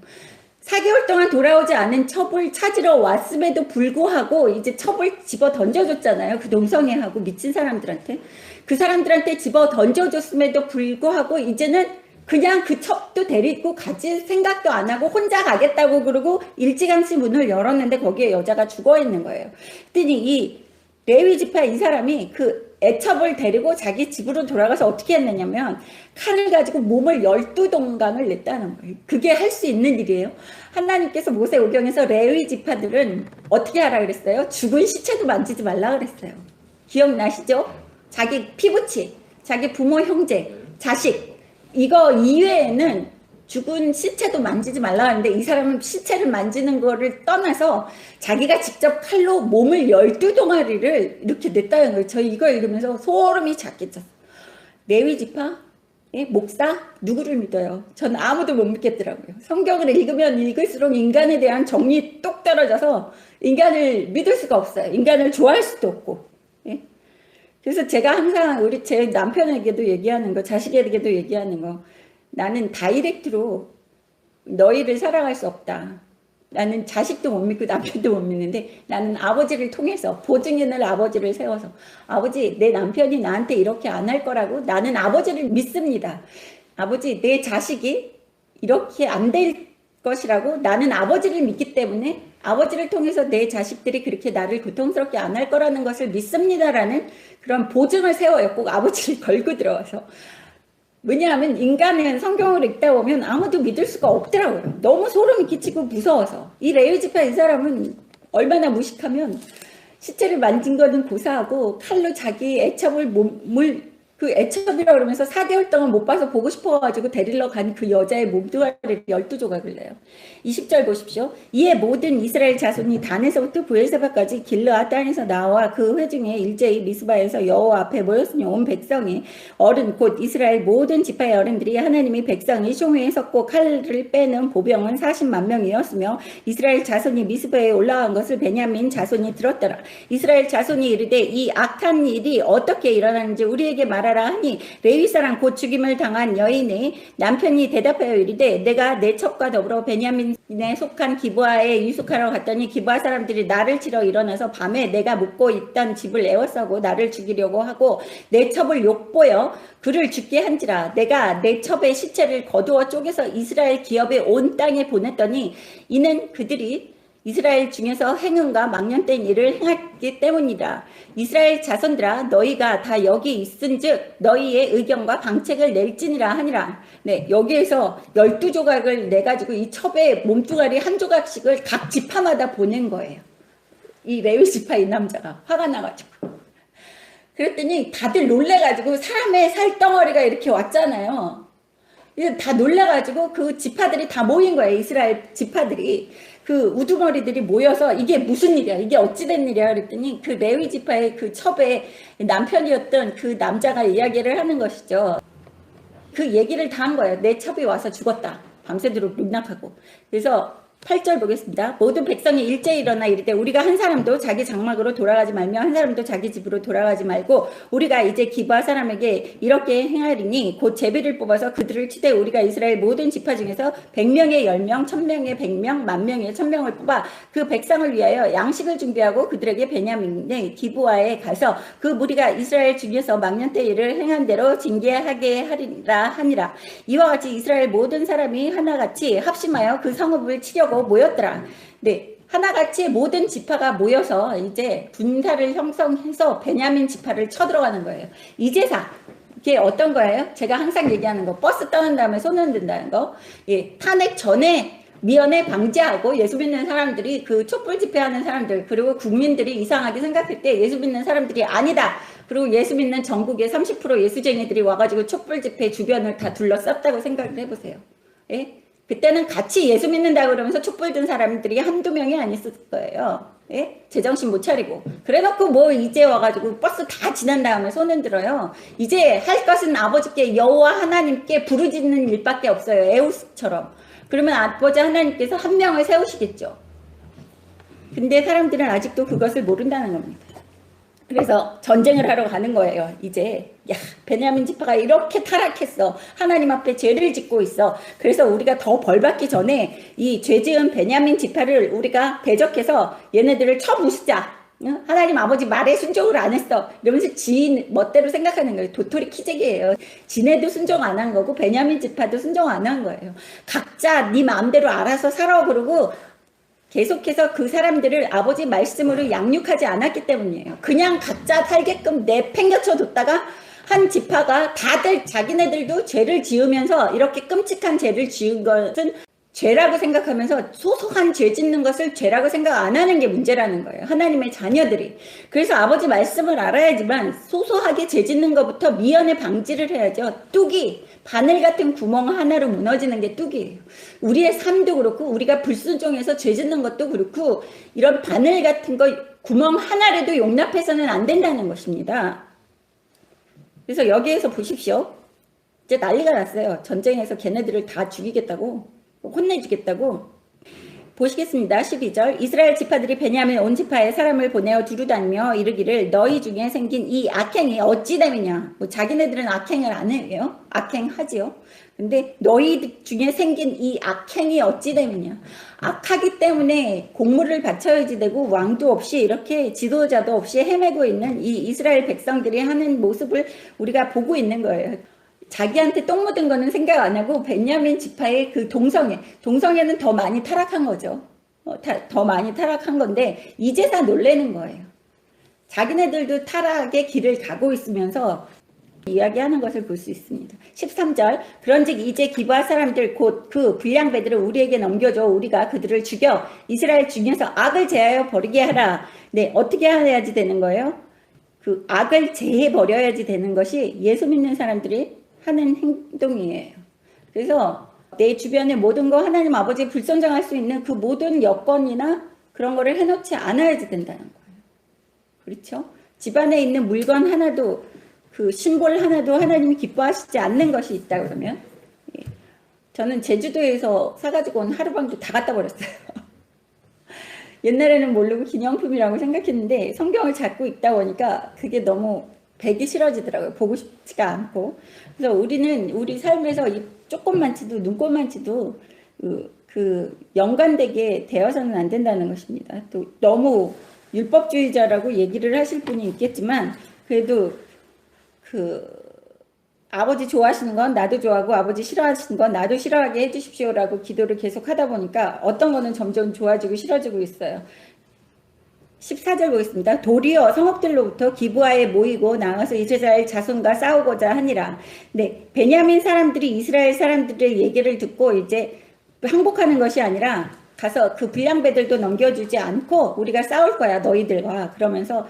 4개월 동안 돌아오지 않은 첩을 찾으러 왔음에도 불구하고 이제 첩을 집어 던져줬잖아요. 그 동성애하고 미친 사람들한테. 그 사람들한테 집어 던져줬음에도 불구하고 이제는 그냥 그 첩도 데리고 가질 생각도 안 하고 혼자 가겠다고 그러고 일찌감치 문을 열었는데 거기에 여자가 죽어 있는 거예요. 그랬더니 이 레위 지파 이 사람이 그 애첩을 데리고 자기 집으로 돌아가서 어떻게 했느냐면 칼을 가지고 몸을 12동강을 냈다는 거예요. 그게 할 수 있는 일이에요. 하나님께서 모세오경에서 레위 지파들은 어떻게 하라 그랬어요? 죽은 시체도 만지지 말라 그랬어요. 기억나시죠? 자기 피부치, 자기 부모 형제, 자식 이거 이외에는 죽은 시체도 만지지 말라 하는데 이 사람은 시체를 만지는 거를 떠나서 자기가 직접 칼로 몸을 12동아리를 이렇게 냈다는 거예요. 저 이거 읽으면서 소름이 작게 쳤어요. 레위 지파? 목사? 누구를 믿어요? 전 아무도 못 믿겠더라고요. 성경을 읽으면 읽을수록 인간에 대한 정리 똑 떨어져서 인간을 믿을 수가 없어요. 인간을 좋아할 수도 없고. 그래서 제가 항상 제 남편에게도 얘기하는 거, 자식에게도 얘기하는 거, 나는 다이렉트로 너희를 사랑할 수 없다. 나는 자식도 못 믿고 남편도 못 믿는데 나는 아버지를 통해서 보증인을 아버지를 세워서 아버지 내 남편이 나한테 이렇게 안 할 거라고 나는 아버지를 믿습니다. 아버지 내 자식이 이렇게 안 될 것이라고 나는 아버지를 믿기 때문에 아버지를 통해서 내 자식들이 그렇게 나를 고통스럽게 안 할 거라는 것을 믿습니다라는 그런 보증을 세워요. 꼭 아버지를 걸고 들어와서. 왜냐하면 인간은 성경을 읽다 보면 아무도 믿을 수가 없더라고요. 너무 소름이 끼치고 무서워서. 이 레위 지파 이 사람은 얼마나 무식하면 시체를 만진 거는 고사하고 칼로 자기 애첩을 그 애첩이라 그러면서 4개월 동안 못 봐서 보고 싶어가지고 데리러 간 그 여자의 몸뚱아리를 12조각을 내요. 20절 보십시오. 이에 모든 이스라엘 자손이 단에서부터 브엘세바까지 길르앗 땅에서 나와 그 회중에 일제히 미스바에서 여호와 앞에 모였으니 온 백성이 어른 곧 이스라엘 모든 지파의 어른들이 하나님이 백성이 흉회에 섰고 칼을 빼는 보병은 40만 명이었으며 이스라엘 자손이 미스바에 올라간 것을 베냐민 자손이 들었더라. 이스라엘 자손이 이르되 이 악한 일이 어떻게 일어나는지 우리에게 말하라 하니 레위 사람 곧 죽임을 당한 여인의 남편이 대답하여 이르되 내가 내 첩과 더불어 베냐민에 속한 기브아에 유숙하러 갔더니 기브아 사람들이 나를 치러 일어나서 밤에 내가 묵고 있던 집을 에워싸고 나를 죽이려고 하고 내 첩을 욕보여 그를 죽게 한지라. 내가 내 첩의 시체를 거두어 쪼개서 이스라엘 기업의 온 땅에 보냈더니 이는 그들이 이스라엘 중에서 행음과 망령된 일을 행했기 때문이라. 이스라엘 자손들아 너희가 다 여기 있은즉 너희의 의견과 방책을 낼지니라 하니라. 네, 여기에서 12조각을 내가지고 이 첩의 몸뚱아리 한 조각씩을 각 지파마다 보낸 거예요. 이 레위 지파 이 남자가 화가 나가지고. 그랬더니 다들 놀래가지고 사람의 살덩어리가 이렇게 왔잖아요. 다 놀래가지고 그 지파들이 다 모인 거예요. 이스라엘 지파들이. 그 우두머리들이 모여서 이게 무슨 일이야? 이게 어찌된 일이야? 그랬더니 그 레위 지파의 그 첩의 남편이었던 그 남자가 이야기를 하는 것이죠. 그 얘기를 다 한 거예요. 내 첩이 와서 죽었다. 밤새도록 농락하고. 그래서 8절 보겠습니다. 모든 백성이 일제히 일어나 이르되 우리가 한 사람도 자기 장막으로 돌아가지 말며 한 사람도 자기 집으로 돌아가지 말고 우리가 이제 기브아 사람에게 이렇게 행하리니 곧 제비를 뽑아서 그들을 치되 우리가 이스라엘 모든 지파 중에서 100명의 10명, 1000명의 100명, 10,000명의 1000명을 뽑아 그 백성을 위하여 양식을 준비하고 그들에게 베냐민의 기브아에 가서 그 무리가 이스라엘 중에서 망년때 일을 행한 대로 징계하게 하리라 하니라. 이와 같이 이스라엘 모든 사람이 하나같이 합심하여 그 성읍을 치려고 모였더라. 네, 하나같이 모든 지파가 모여서 이제 군사를 형성해서 베냐민 지파를 쳐들어가는 거예요. 이제사 그게 어떤 거예요? 제가 항상 얘기하는 거, 버스 떠난 다음에 손 흔든다는 거. 예, 탄핵 전에 미연에 방지하고 예수 믿는 사람들이 그 촛불 집회하는 사람들 그리고 국민들이 이상하게 생각할 때 예수 믿는 사람들이 아니다. 그리고 예수 믿는 전국의 30% 예수쟁이들이 와가지고 촛불 집회 주변을 다 둘러쌌다고 생각을 해보세요. 예? 그때는 같이 예수 믿는다 그러면서 촛불 든 사람들이 한두 명이 아니었을 거예요. 예? 제정신 못 차리고. 그래놓고 뭐 이제 와가지고 버스 다 지난 다음에 손은 들어요. 이제 할 것은 아버지께 여호와 하나님께 부르짖는 일밖에 없어요. 에우스처럼. 그러면 아버지 하나님께서 한 명을 세우시겠죠. 근데 사람들은 아직도 그것을 모른다는 겁니다. 그래서 전쟁을 하러 가는 거예요. 이제 야 베냐민 지파가 이렇게 타락했어. 하나님 앞에 죄를 짓고 있어. 그래서 우리가 더 벌받기 전에 이 죄지은 베냐민 지파를 우리가 대적해서 얘네들을 쳐부수자. 하나님 아버지 말에 순종을 안 했어. 이러면서 지인 멋대로 생각하는 거예요. 도토리 키재기예요. 지네도 순종 안 한 거고 베냐민 지파도 순종 안 한 거예요. 각자 네 마음대로 알아서 살아 그러고 계속해서 그 사람들을 아버지 말씀으로 양육하지 않았기 때문이에요. 그냥 각자 살게끔 내팽겨쳐 뒀다가 한 지파가 다들 자기네들도 죄를 지으면서 이렇게 끔찍한 죄를 지은 것은 죄라고 생각하면서 소소한 죄 짓는 것을 죄라고 생각 안 하는 게 문제라는 거예요. 하나님의 자녀들이. 그래서 아버지 말씀을 알아야지만 소소하게 죄 짓는 것부터 미연에 방지를 해야죠. 뚝이 바늘 같은 구멍 하나로 무너지는 게 뚝이에요. 우리의 삶도 그렇고 우리가 불순종해서 죄 짓는 것도 그렇고 이런 바늘 같은 거 구멍 하나라도 용납해서는 안 된다는 것입니다. 그래서 여기에서 보십시오. 이제 난리가 났어요. 전쟁에서 걔네들을 다 죽이겠다고. 혼내주겠다고. 보시겠습니다. 12절 이스라엘 지파들이 베냐민 온 지파에 사람을 보내어 두루다니며 이르기를 너희 중에 생긴 이 악행이 어찌 됨이냐. 뭐 자기네들은 악행을 안 해요. 악행하지요. 근데 너희 중에 생긴 이 악행이 어찌 됨이냐. 악하기 때문에 공물을 바쳐야지 되고 왕도 없이 이렇게 지도자도 없이 헤매고 있는 이 이스라엘 백성들이 하는 모습을 우리가 보고 있는 거예요. 자기한테 똥 묻은 거는 생각 안 하고 베냐민 지파의 그 동성애는 더 많이 타락한 거죠. 더 많이 타락한 건데 이제서 놀래는 거예요. 자기네들도 타락의 길을 가고 있으면서 이야기하는 것을 볼 수 있습니다. 13절 그런즉 이제 기브아 사람들 곧 그 불량배들을 우리에게 넘겨줘 우리가 그들을 죽여 이스라엘 중에서 악을 제하여 버리게 하라. 네, 어떻게 해야지 되는 거예요? 그 악을 제해 버려야지 되는 것이 예수 믿는 사람들이 하는 행동이에요. 그래서 내 주변의 모든 거 하나님 아버지 불순종할 수 있는 그 모든 여건이나 그런 거를 해놓지 않아야지 된다는 거예요. 그렇죠? 집안에 있는 물건 하나도 그 심볼 하나도 하나님이 기뻐하시지 않는 것이 있다 그러면 저는 제주도에서 사가지고 온 하루방도 다 갖다 버렸어요. 옛날에는 모르고 기념품이라고 생각했는데 성경을 잡고 있다 보니까 그게 너무 배기 싫어지더라고요. 보고 싶지가 않고. 그래서 우리는 우리 삶에서 이 조금만치도 눈꼽만치도 그 연관되게 되어서는 안 된다는 것입니다. 또 너무 율법주의자라고 얘기를 하실 분이 있겠지만 그래도 그 아버지 좋아하시는 건 나도 좋아하고 아버지 싫어하시는 건 나도 싫어하게 해주십시오라고 기도를 계속 하다 보니까 어떤 거는 점점 좋아지고 싫어지고 있어요. 14절 보겠습니다. 도리어 성읍들로부터 기브아에 모이고 나가서 이스라엘 자손과 싸우고자 하니라. 네, 베냐민 사람들이 이스라엘 사람들의 얘기를 듣고 이제 항복하는 것이 아니라 가서 그 불량배들도 넘겨주지 않고 우리가 싸울 거야 너희들과 그러면서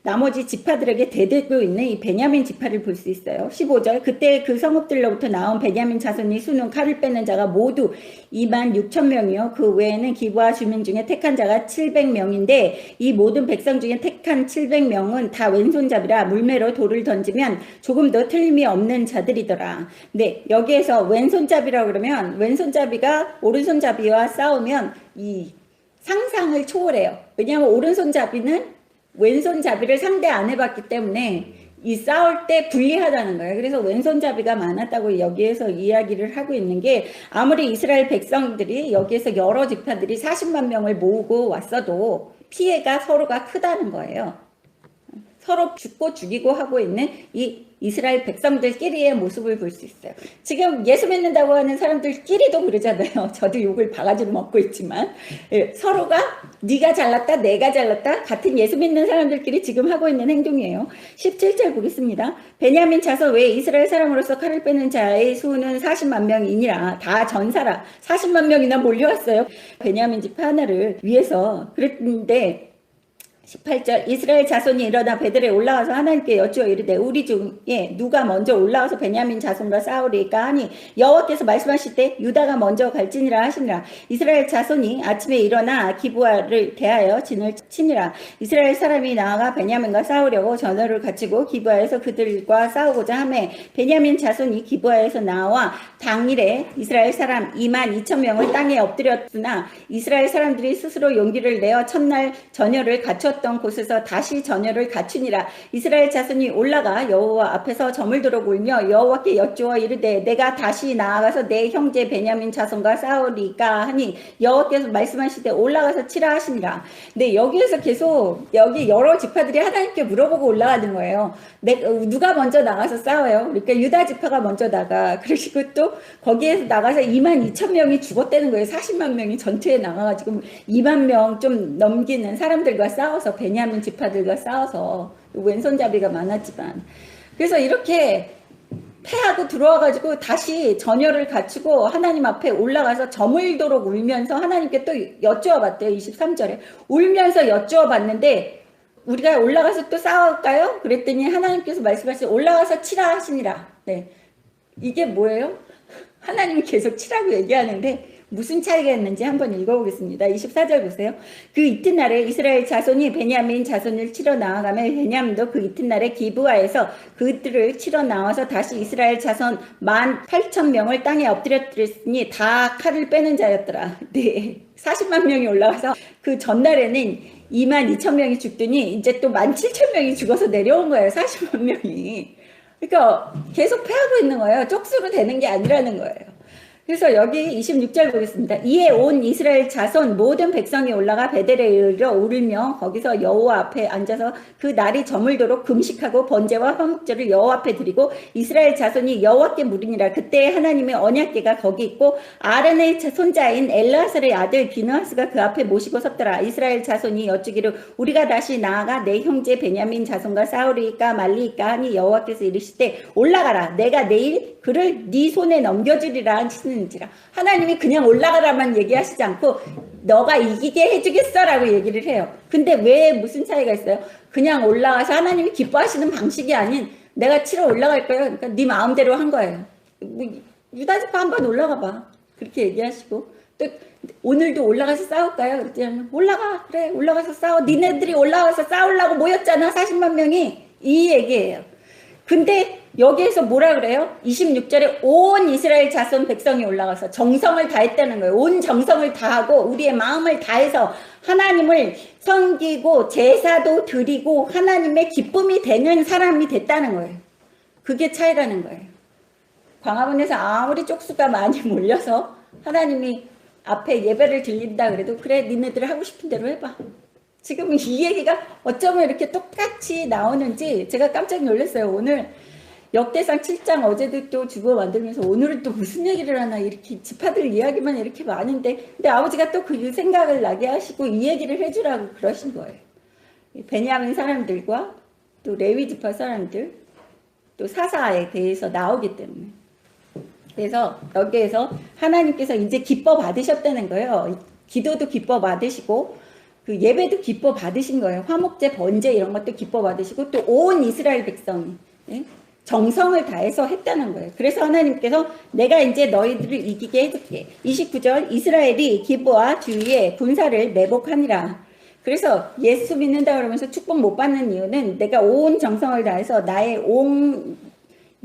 나머지 지파들에게 대들고 있는 이 베냐민 지파를 볼 수 있어요. 15절 그때 그 성읍들로부터 나온 베냐민 자손이 수는 칼을 빼는 자가 모두 26,000명이요. 그 외에는 기브아 주민 중에 택한 자가 700명인데 이 모든 백성 중에 택한 700명은 다 왼손잡이라 물매로 돌을 던지면 조금도 틀림이 없는 자들이더라. 네, 여기에서 왼손잡이라고 그러면 왼손잡이가 오른손잡이와 싸우면 이 상상을 초월해요. 왜냐하면 오른손잡이는 왼손잡이를 상대 안 해봤기 때문에 이 싸울 때 불리하다는 거예요. 그래서 왼손잡이가 많았다고 여기에서 이야기를 하고 있는 게 아무리 이스라엘 백성들이 여기에서 여러 지파들이 40만 명을 모으고 왔어도 피해가 서로가 크다는 거예요. 서로 죽고 죽이고 하고 있는 이 이스라엘 백성들끼리의 모습을 볼 수 있어요. 지금 예수 믿는다고 하는 사람들끼리도 그러잖아요. 저도 욕을 바가지로 먹고 있지만 서로가 네가 잘났다 내가 잘났다 같은 예수 믿는 사람들끼리 지금 하고 있는 행동이에요. 17절 보겠습니다. 베냐민 자손 외에 이스라엘 사람으로서 칼을 빼는 자의 수는 40만 명이니라. 다 전사라. 40만 명이나 몰려왔어요. 베냐민 집 하나를 위해서. 그랬는데 18절 이스라엘 자손이 일어나 베들에 올라와서 하나님께 여쭈어 이르되 우리 중에 누가 먼저 올라와서 베냐민 자손과 싸우리까 하니 여호와께서 말씀하실 때 유다가 먼저 갈지니라 하시니라. 이스라엘 자손이 아침에 일어나 기브아를 대하여 진을 치니라. 이스라엘 사람이 나아가 베냐민과 싸우려고 전열을 갖추고 기브아에서 그들과 싸우고자 하매 베냐민 자손이 기브아에서 나와 당일에 이스라엘 사람 22,000명을 땅에 엎드렸으나 이스라엘 사람들이 스스로 용기를 내어 첫날 전열을 갖췄 던 곳에서 다시 전열을 갖추니라. 이스라엘 자손이 올라가 여호와 앞에서 저물도록 울며 여호와께 여쭈어 이르되 내가 다시 나아가서 내 형제 베냐민 자손과 싸우리까 하니 여호와께서 말씀하시되 올라가서 치라 하시니라. 근데 여기에서 계속 여기 여러 지파들이 하나님께 물어보고 올라가는 거예요. 누가 먼저 나가서 싸워요? 그러니까 유다 지파가 먼저 나가. 그러시고 또 거기에서 나가서 22,000명이 죽었다는 거예요. 40만 명이 전투에 나가가지고 2만 명 좀 넘기는 사람들과 싸워서 베냐민 지파들과 싸워서 왼손잡이가 많았지만 그래서 이렇게 패하고 들어와가지고 다시 전열을 갖추고 하나님 앞에 올라가서 저물도록 울면서 하나님께 또 여쭈어봤대요. 23절에 울면서 여쭈어봤는데 우리가 올라가서 또 싸울까요? 그랬더니 하나님께서 말씀하시고 올라가서 치라 하시니라. 네, 이게 뭐예요? 하나님이 계속 치라고 얘기하는데 무슨 차이가 있는지 한번 읽어보겠습니다. 24절 보세요. 그 이튿날에 이스라엘 자손이 베냐민 자손을 치러 나아가며 베냐민도 그 이튿날에 기브아에서 그들을 치러 나와서 다시 이스라엘 자손 18,000명을 땅에 엎드렸으니 다 칼을 빼는 자였더라. 네, 40만 명이 올라와서 그 전날에는 22,000명이 죽더니 이제 또 17,000명이 죽어서 내려온 거예요. 40만 명이. 그러니까 계속 패하고 있는 거예요. 쪽수로 되는 게 아니라는 거예요. 그래서 여기 26절 보겠습니다. 이에 온 이스라엘 자손 모든 백성이 올라가 베델에 이르러 울며 거기서 여호와 앞에 앉아서 그 날이 저물도록 금식하고 번제와 화목제를 여호와 앞에 드리고 이스라엘 자손이 여호와께 물으니라. 그때 하나님의 언약궤가 거기 있고 아론의 손자인 엘르아살의 아들 비느하스가 그 앞에 모시고 섰더라. 이스라엘 자손이 여쭈기를 우리가 다시 나아가 내 형제 베냐민 자손과 싸우리까 말리까 하니 여호와께서 이르시되 올라가라. 내가 내일 그를 네 손에 넘겨주리라 하시는지라. 하나님이 그냥 올라가라만 얘기하시지 않고 너가 이기게 해주겠어 라고 얘기를 해요. 근데 왜 무슨 차이가 있어요? 그냥 올라가서 하나님이 기뻐하시는 방식이 아닌 내가 치러 올라갈 거예요. 그러니까 네 마음대로 한 거예요. 유다지파 한번 올라가 봐. 그렇게 얘기하시고 또 오늘도 올라가서 싸울까요? 그랬더니 올라가. 그래 올라가서 싸워. 니네들이 올라가서 싸우려고 모였잖아. 40만 명이. 이 얘기예요. 근데 여기에서 뭐라 그래요? 26절에 온 이스라엘 자손 백성이 올라가서 정성을 다했다는 거예요. 온 정성을 다하고 우리의 마음을 다해서 하나님을 섬기고 제사도 드리고 하나님의 기쁨이 되는 사람이 됐다는 거예요. 그게 차이라는 거예요. 광화문에서 아무리 쪽수가 많이 몰려서 하나님이 앞에 예배를 드린다 그래도 그래 니네들 하고 싶은 대로 해봐. 지금 이 얘기가 어쩌면 이렇게 똑같이 나오는지 제가 깜짝 놀랐어요. 오늘 역대상 7장 어제도 또 주보 만들면서 오늘은 또 무슨 얘기를 하나 이렇게 지파들 이야기만 이렇게 많은데 근데 아버지가 또 그 생각을 나게 하시고 이 얘기를 해주라고 그러신 거예요. 베냐민 사람들과 또 레위 지파 사람들 또 사사에 대해서 나오기 때문에 그래서 여기에서 하나님께서 이제 기뻐 받으셨다는 거예요. 기도도 기뻐 받으시고 그 예배도 기뻐 받으신 거예요. 화목제, 번제 이런 것도 기뻐 받으시고 또 온 이스라엘 백성이 정성을 다해서 했다는 거예요. 그래서 하나님께서 내가 이제 너희들을 이기게 해줄게. 29절 이스라엘이 기브아 주위에 군사를 매복하니라. 그래서 예수 믿는다 그러면서 축복 못 받는 이유는 내가 온 정성을 다해서 나의 온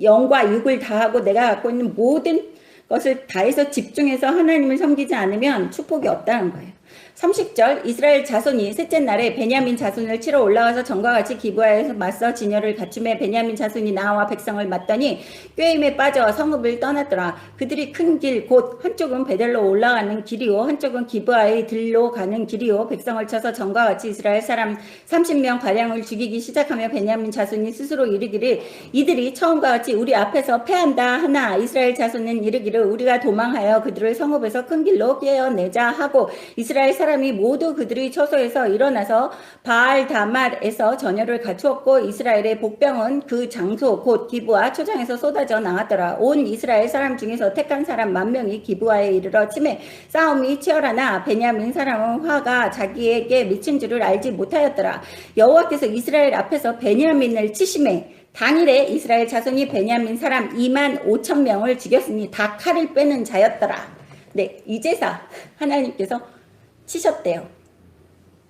영과 육을 다하고 내가 갖고 있는 모든 것을 다해서 집중해서 하나님을 섬기지 않으면 축복이 없다는 거예요. 30절 이스라엘 자손이 셋째 날에 베냐민 자손을 치러 올라와서 전과 같이 기브아에서 맞서 진열을 갖춤에 베냐민 자손이 나와 백성을 맞더니 꾀임에 빠져 성읍을 떠났더라. 그들이 큰 길 곧 한쪽은 베델로 올라가는 길이요 한쪽은 기브아의 들로 가는 길이요 백성을 쳐서 전과 같이 이스라엘 사람 30명 가량을 죽이기 시작하며 베냐민 자손이 스스로 이르기를 이들이 처음과 같이 우리 앞에서 패한다 하나 이스라엘 자손은 이르기를 우리가 도망하여 그들을 성읍에서 큰 길로 깨어내자 하고 이스라엘 사람이 모두 그들의 처소에서 일어나서 바알 다맛에서 전열을 갖추었고 이스라엘의 복병은 그 장소 곧 기브아 초장에서 쏟아져 나왔더라. 온 이스라엘 사람 중에서 택한 사람 10,000명이 기브아에 이르러 치매 싸움이 치열하나 베냐민 사람은 화가 자기에게 미친 줄을 알지 못하였더라. 여호와께서 이스라엘 앞에서 베냐민을 치심해 당일에 이스라엘 자손이 베냐민 사람 25,000명을 죽였으니 다 칼을 빼는 자였더라. 네, 이제사 하나님께서 치셨대요.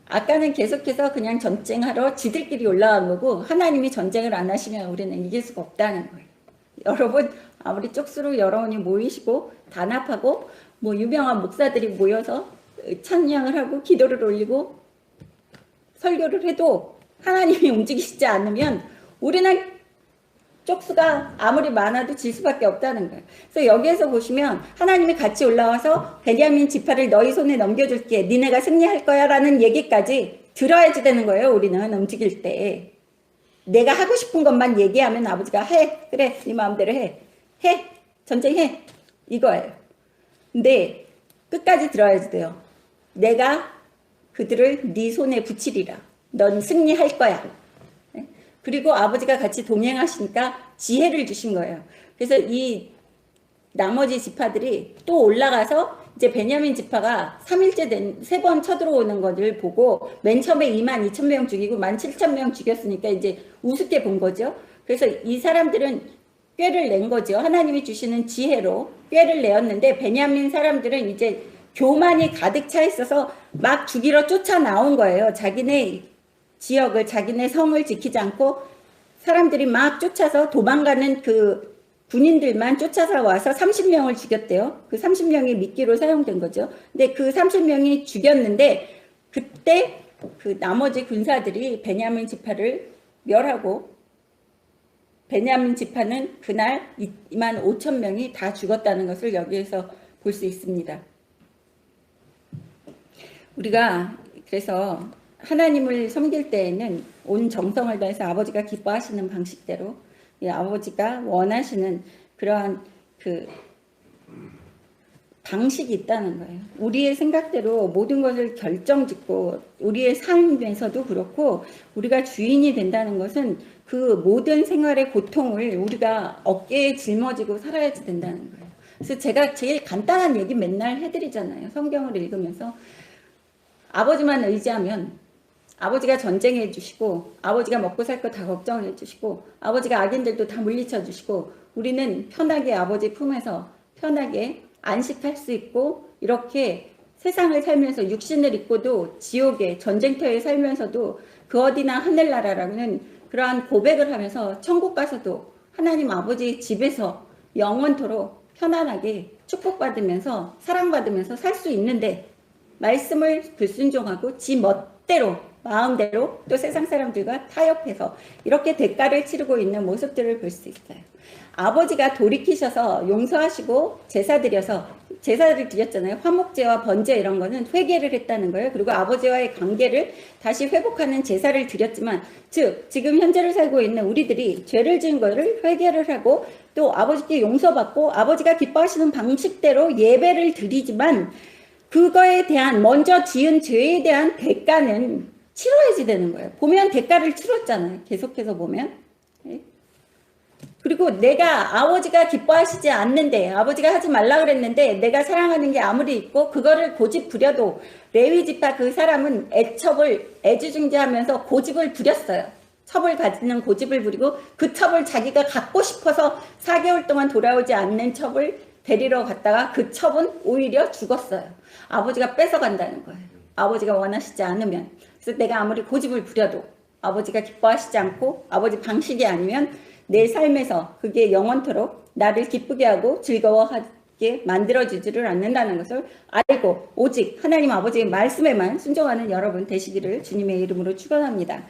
아까는 계속해서 그냥 전쟁하러 지들끼리 올라간 거고 하나님이 전쟁을 안 하시면 우리는 이길 수가 없다는 거예요. 여러분 아무리 쪽수로 여러분이 모이시고 단합하고 뭐 유명한 목사들이 모여서 찬양을 하고 기도를 올리고 설교를 해도 하나님이 움직이시지 않으면 우리는 쪽수가 아무리 많아도 질 수밖에 없다는 거예요. 그래서 여기에서 보시면 하나님이 같이 올라와서 베냐민 지파를 너희 손에 넘겨줄게 니네가 승리할 거야 라는 얘기까지 들어야지 되는 거예요. 우리는 움직일 때 내가 하고 싶은 것만 얘기하면 아버지가 해 그래 네 마음대로 해 전쟁해 이거예요. 근데 끝까지 들어야지 돼요. 내가 그들을 네 손에 붙이리라 넌 승리할 거야. 그리고 아버지가 같이 동행하시니까 지혜를 주신 거예요. 그래서 이 나머지 지파들이 또 올라가서 이제 베냐민 지파가 3일째 된 3번 쳐들어오는 것을 보고 맨 처음에 22,000명 죽이고 17,000명 죽였으니까 이제 우습게 본 거죠. 그래서 이 사람들은 꾀를 낸 거죠. 하나님이 주시는 지혜로 꾀를 내었는데 베냐민 사람들은 이제 교만이 가득 차 있어서 막 죽이러 쫓아 나온 거예요. 자기네 지역을 자기네 성을 지키지 않고 사람들이 막 쫓아서 도망가는 그 군인들만 쫓아서 와서 30명을 죽였대요. 그 30명이 미끼로 사용된 거죠. 근데 그 30명이 죽였는데 그때 그 나머지 군사들이 베냐민 지파를 멸하고 베냐민 지파는 그날 25,000명이 다 죽었다는 것을 여기에서 볼 수 있습니다. 우리가 그래서 하나님을 섬길 때에는 온 정성을 다해서 아버지가 기뻐하시는 방식대로 아버지가 원하시는 그러한 그 방식이 있다는 거예요. 우리의 생각대로 모든 것을 결정짓고 우리의 삶에서도 그렇고 우리가 주인이 된다는 것은 그 모든 생활의 고통을 우리가 어깨에 짊어지고 살아야지 된다는 거예요. 그래서 제가 제일 간단한 얘기 맨날 해드리잖아요. 성경을 읽으면서 아버지만 의지하면 아버지가 전쟁해 주시고 아버지가 먹고 살 거 다 걱정해 주시고 아버지가 악인들도 다 물리쳐 주시고 우리는 편하게 아버지 품에서 편하게 안식할 수 있고 이렇게 세상을 살면서 육신을 입고도 지옥의 전쟁터에 살면서도 그 어디나 하늘나라라는 그러한 고백을 하면서 천국 가서도 하나님 아버지 집에서 영원토록 편안하게 축복받으면서 사랑받으면서 살 수 있는데 말씀을 불순종하고 지 멋대로 마음대로 또 세상 사람들과 타협해서 이렇게 대가를 치르고 있는 모습들을 볼 수 있어요. 아버지가 돌이키셔서 용서하시고 제사 드려서 제사를 드렸잖아요. 화목제와 번제 이런 거는 회개를 했다는 거예요. 그리고 아버지와의 관계를 다시 회복하는 제사를 드렸지만 즉 지금 현재를 살고 있는 우리들이 죄를 지은 거를 회개를 하고 또 아버지께 용서받고 아버지가 기뻐하시는 방식대로 예배를 드리지만 그거에 대한 먼저 지은 죄에 대한 대가는 치러야지 되는 거예요. 보면 대가를 치렀잖아요. 계속해서 보면. 그리고 내가 아버지가 기뻐하시지 않는데 아버지가 하지 말라 그랬는데 내가 사랑하는 게 아무리 있고 그거를 고집 부려도 레위 지파 그 사람은 애첩을 애지중지하면서 고집을 부렸어요. 첩을 가지는 고집을 부리고 그 첩을 자기가 갖고 싶어서 4개월 동안 돌아오지 않는 첩을 데리러 갔다가 그 첩은 오히려 죽었어요. 아버지가 뺏어간다는 거예요. 아버지가 원하시지 않으면. 그래서 내가 아무리 고집을 부려도 아버지가 기뻐하시지 않고 아버지 방식이 아니면 내 삶에서 그게 영원토록 나를 기쁘게 하고 즐거워하게 쉽게 만들어지지를 않는다는 것을 알고 오직 하나님 아버지의 말씀에만 순종하는 여러분 되시기를 주님의 이름으로 축원합니다.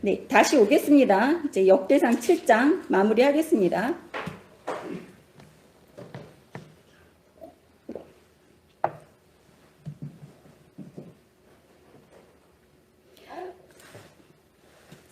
네, 다시 오겠습니다. 이제 역대상 7장 마무리하겠습니다.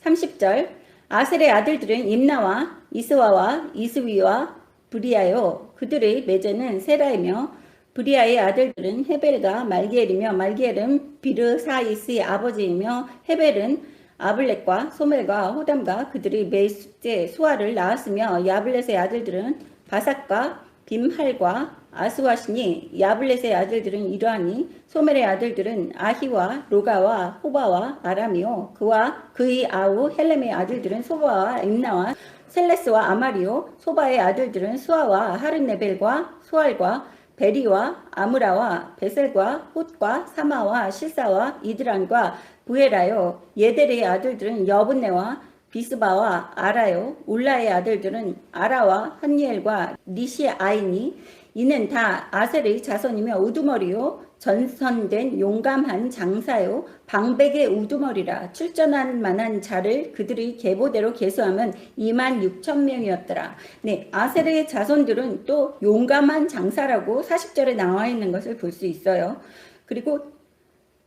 (30절) 아셀의 아들들은 임나와 이스와와 이스위와 브리아요. 그들의 매제는 세라이며 브리아의 아들들은 헤벨과 말기엘이며 말기엘은 비르사이스의 아버지이며 헤벨은 아블렛과 소멜과 호담과 그들의 매제 수아를 낳았으며 야블렛의 아들들은 바삭과 빔할과 아스와시니 야블렛의 아들들은 이러하니 소멜의 아들들은 아히와 로가와 호바와 아람이요 그와 그의 아우 헬렘의 아들들은 소바와 임나와 셀레스와 아마리요 소바의 아들들은 수아와 하른네벨과 수알과 베리와 아므라와 베셀과 훗과 사마와 실사와 이드란과 부에라요 예델의 아들들은 여분네와 비스바와 아라요 울라의 아들들은 아라와 한니엘과 니시아이니 이는 다 아셀의 자손이며 우두머리요 전선된 용감한 장사요 방백의 우두머리라 출전할 만한 자를 그들의 계보대로 계수하면 26,000명이었더라. 네, 아셀의 자손들은 또 용감한 장사라고 40절에 나와 있는 것을 볼 수 있어요. 그리고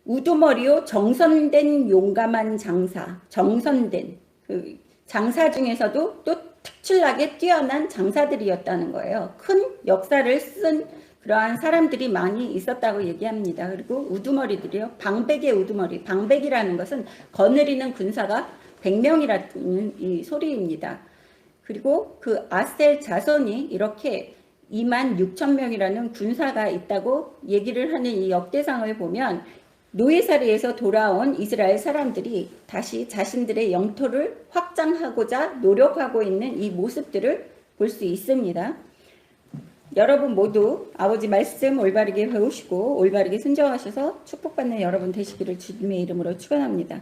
우두머리요 정선된 용감한 장사, 정선된 그 장사 중에서도 또 특출나게 뛰어난 장사들이었다는 거예요. 큰 역사를 쓴 그러한 사람들이 많이 있었다고 얘기합니다. 그리고 우두머리들이요. 방백의 우두머리. 방백이라는 것은 거느리는 군사가 100명이라는 이 소리입니다. 그리고 그 아셀 자손이 이렇게 26,000명이라는 군사가 있다고 얘기를 하는 이 역대상을 보면 노예살이에서 돌아온 이스라엘 사람들이 다시 자신들의 영토를 확장하고자 노력하고 있는 이 모습들을 볼 수 있습니다. 여러분 모두 아버지 말씀 올바르게 배우시고 올바르게 순종하셔서 축복받는 여러분 되시기를 주님의 이름으로 축원합니다.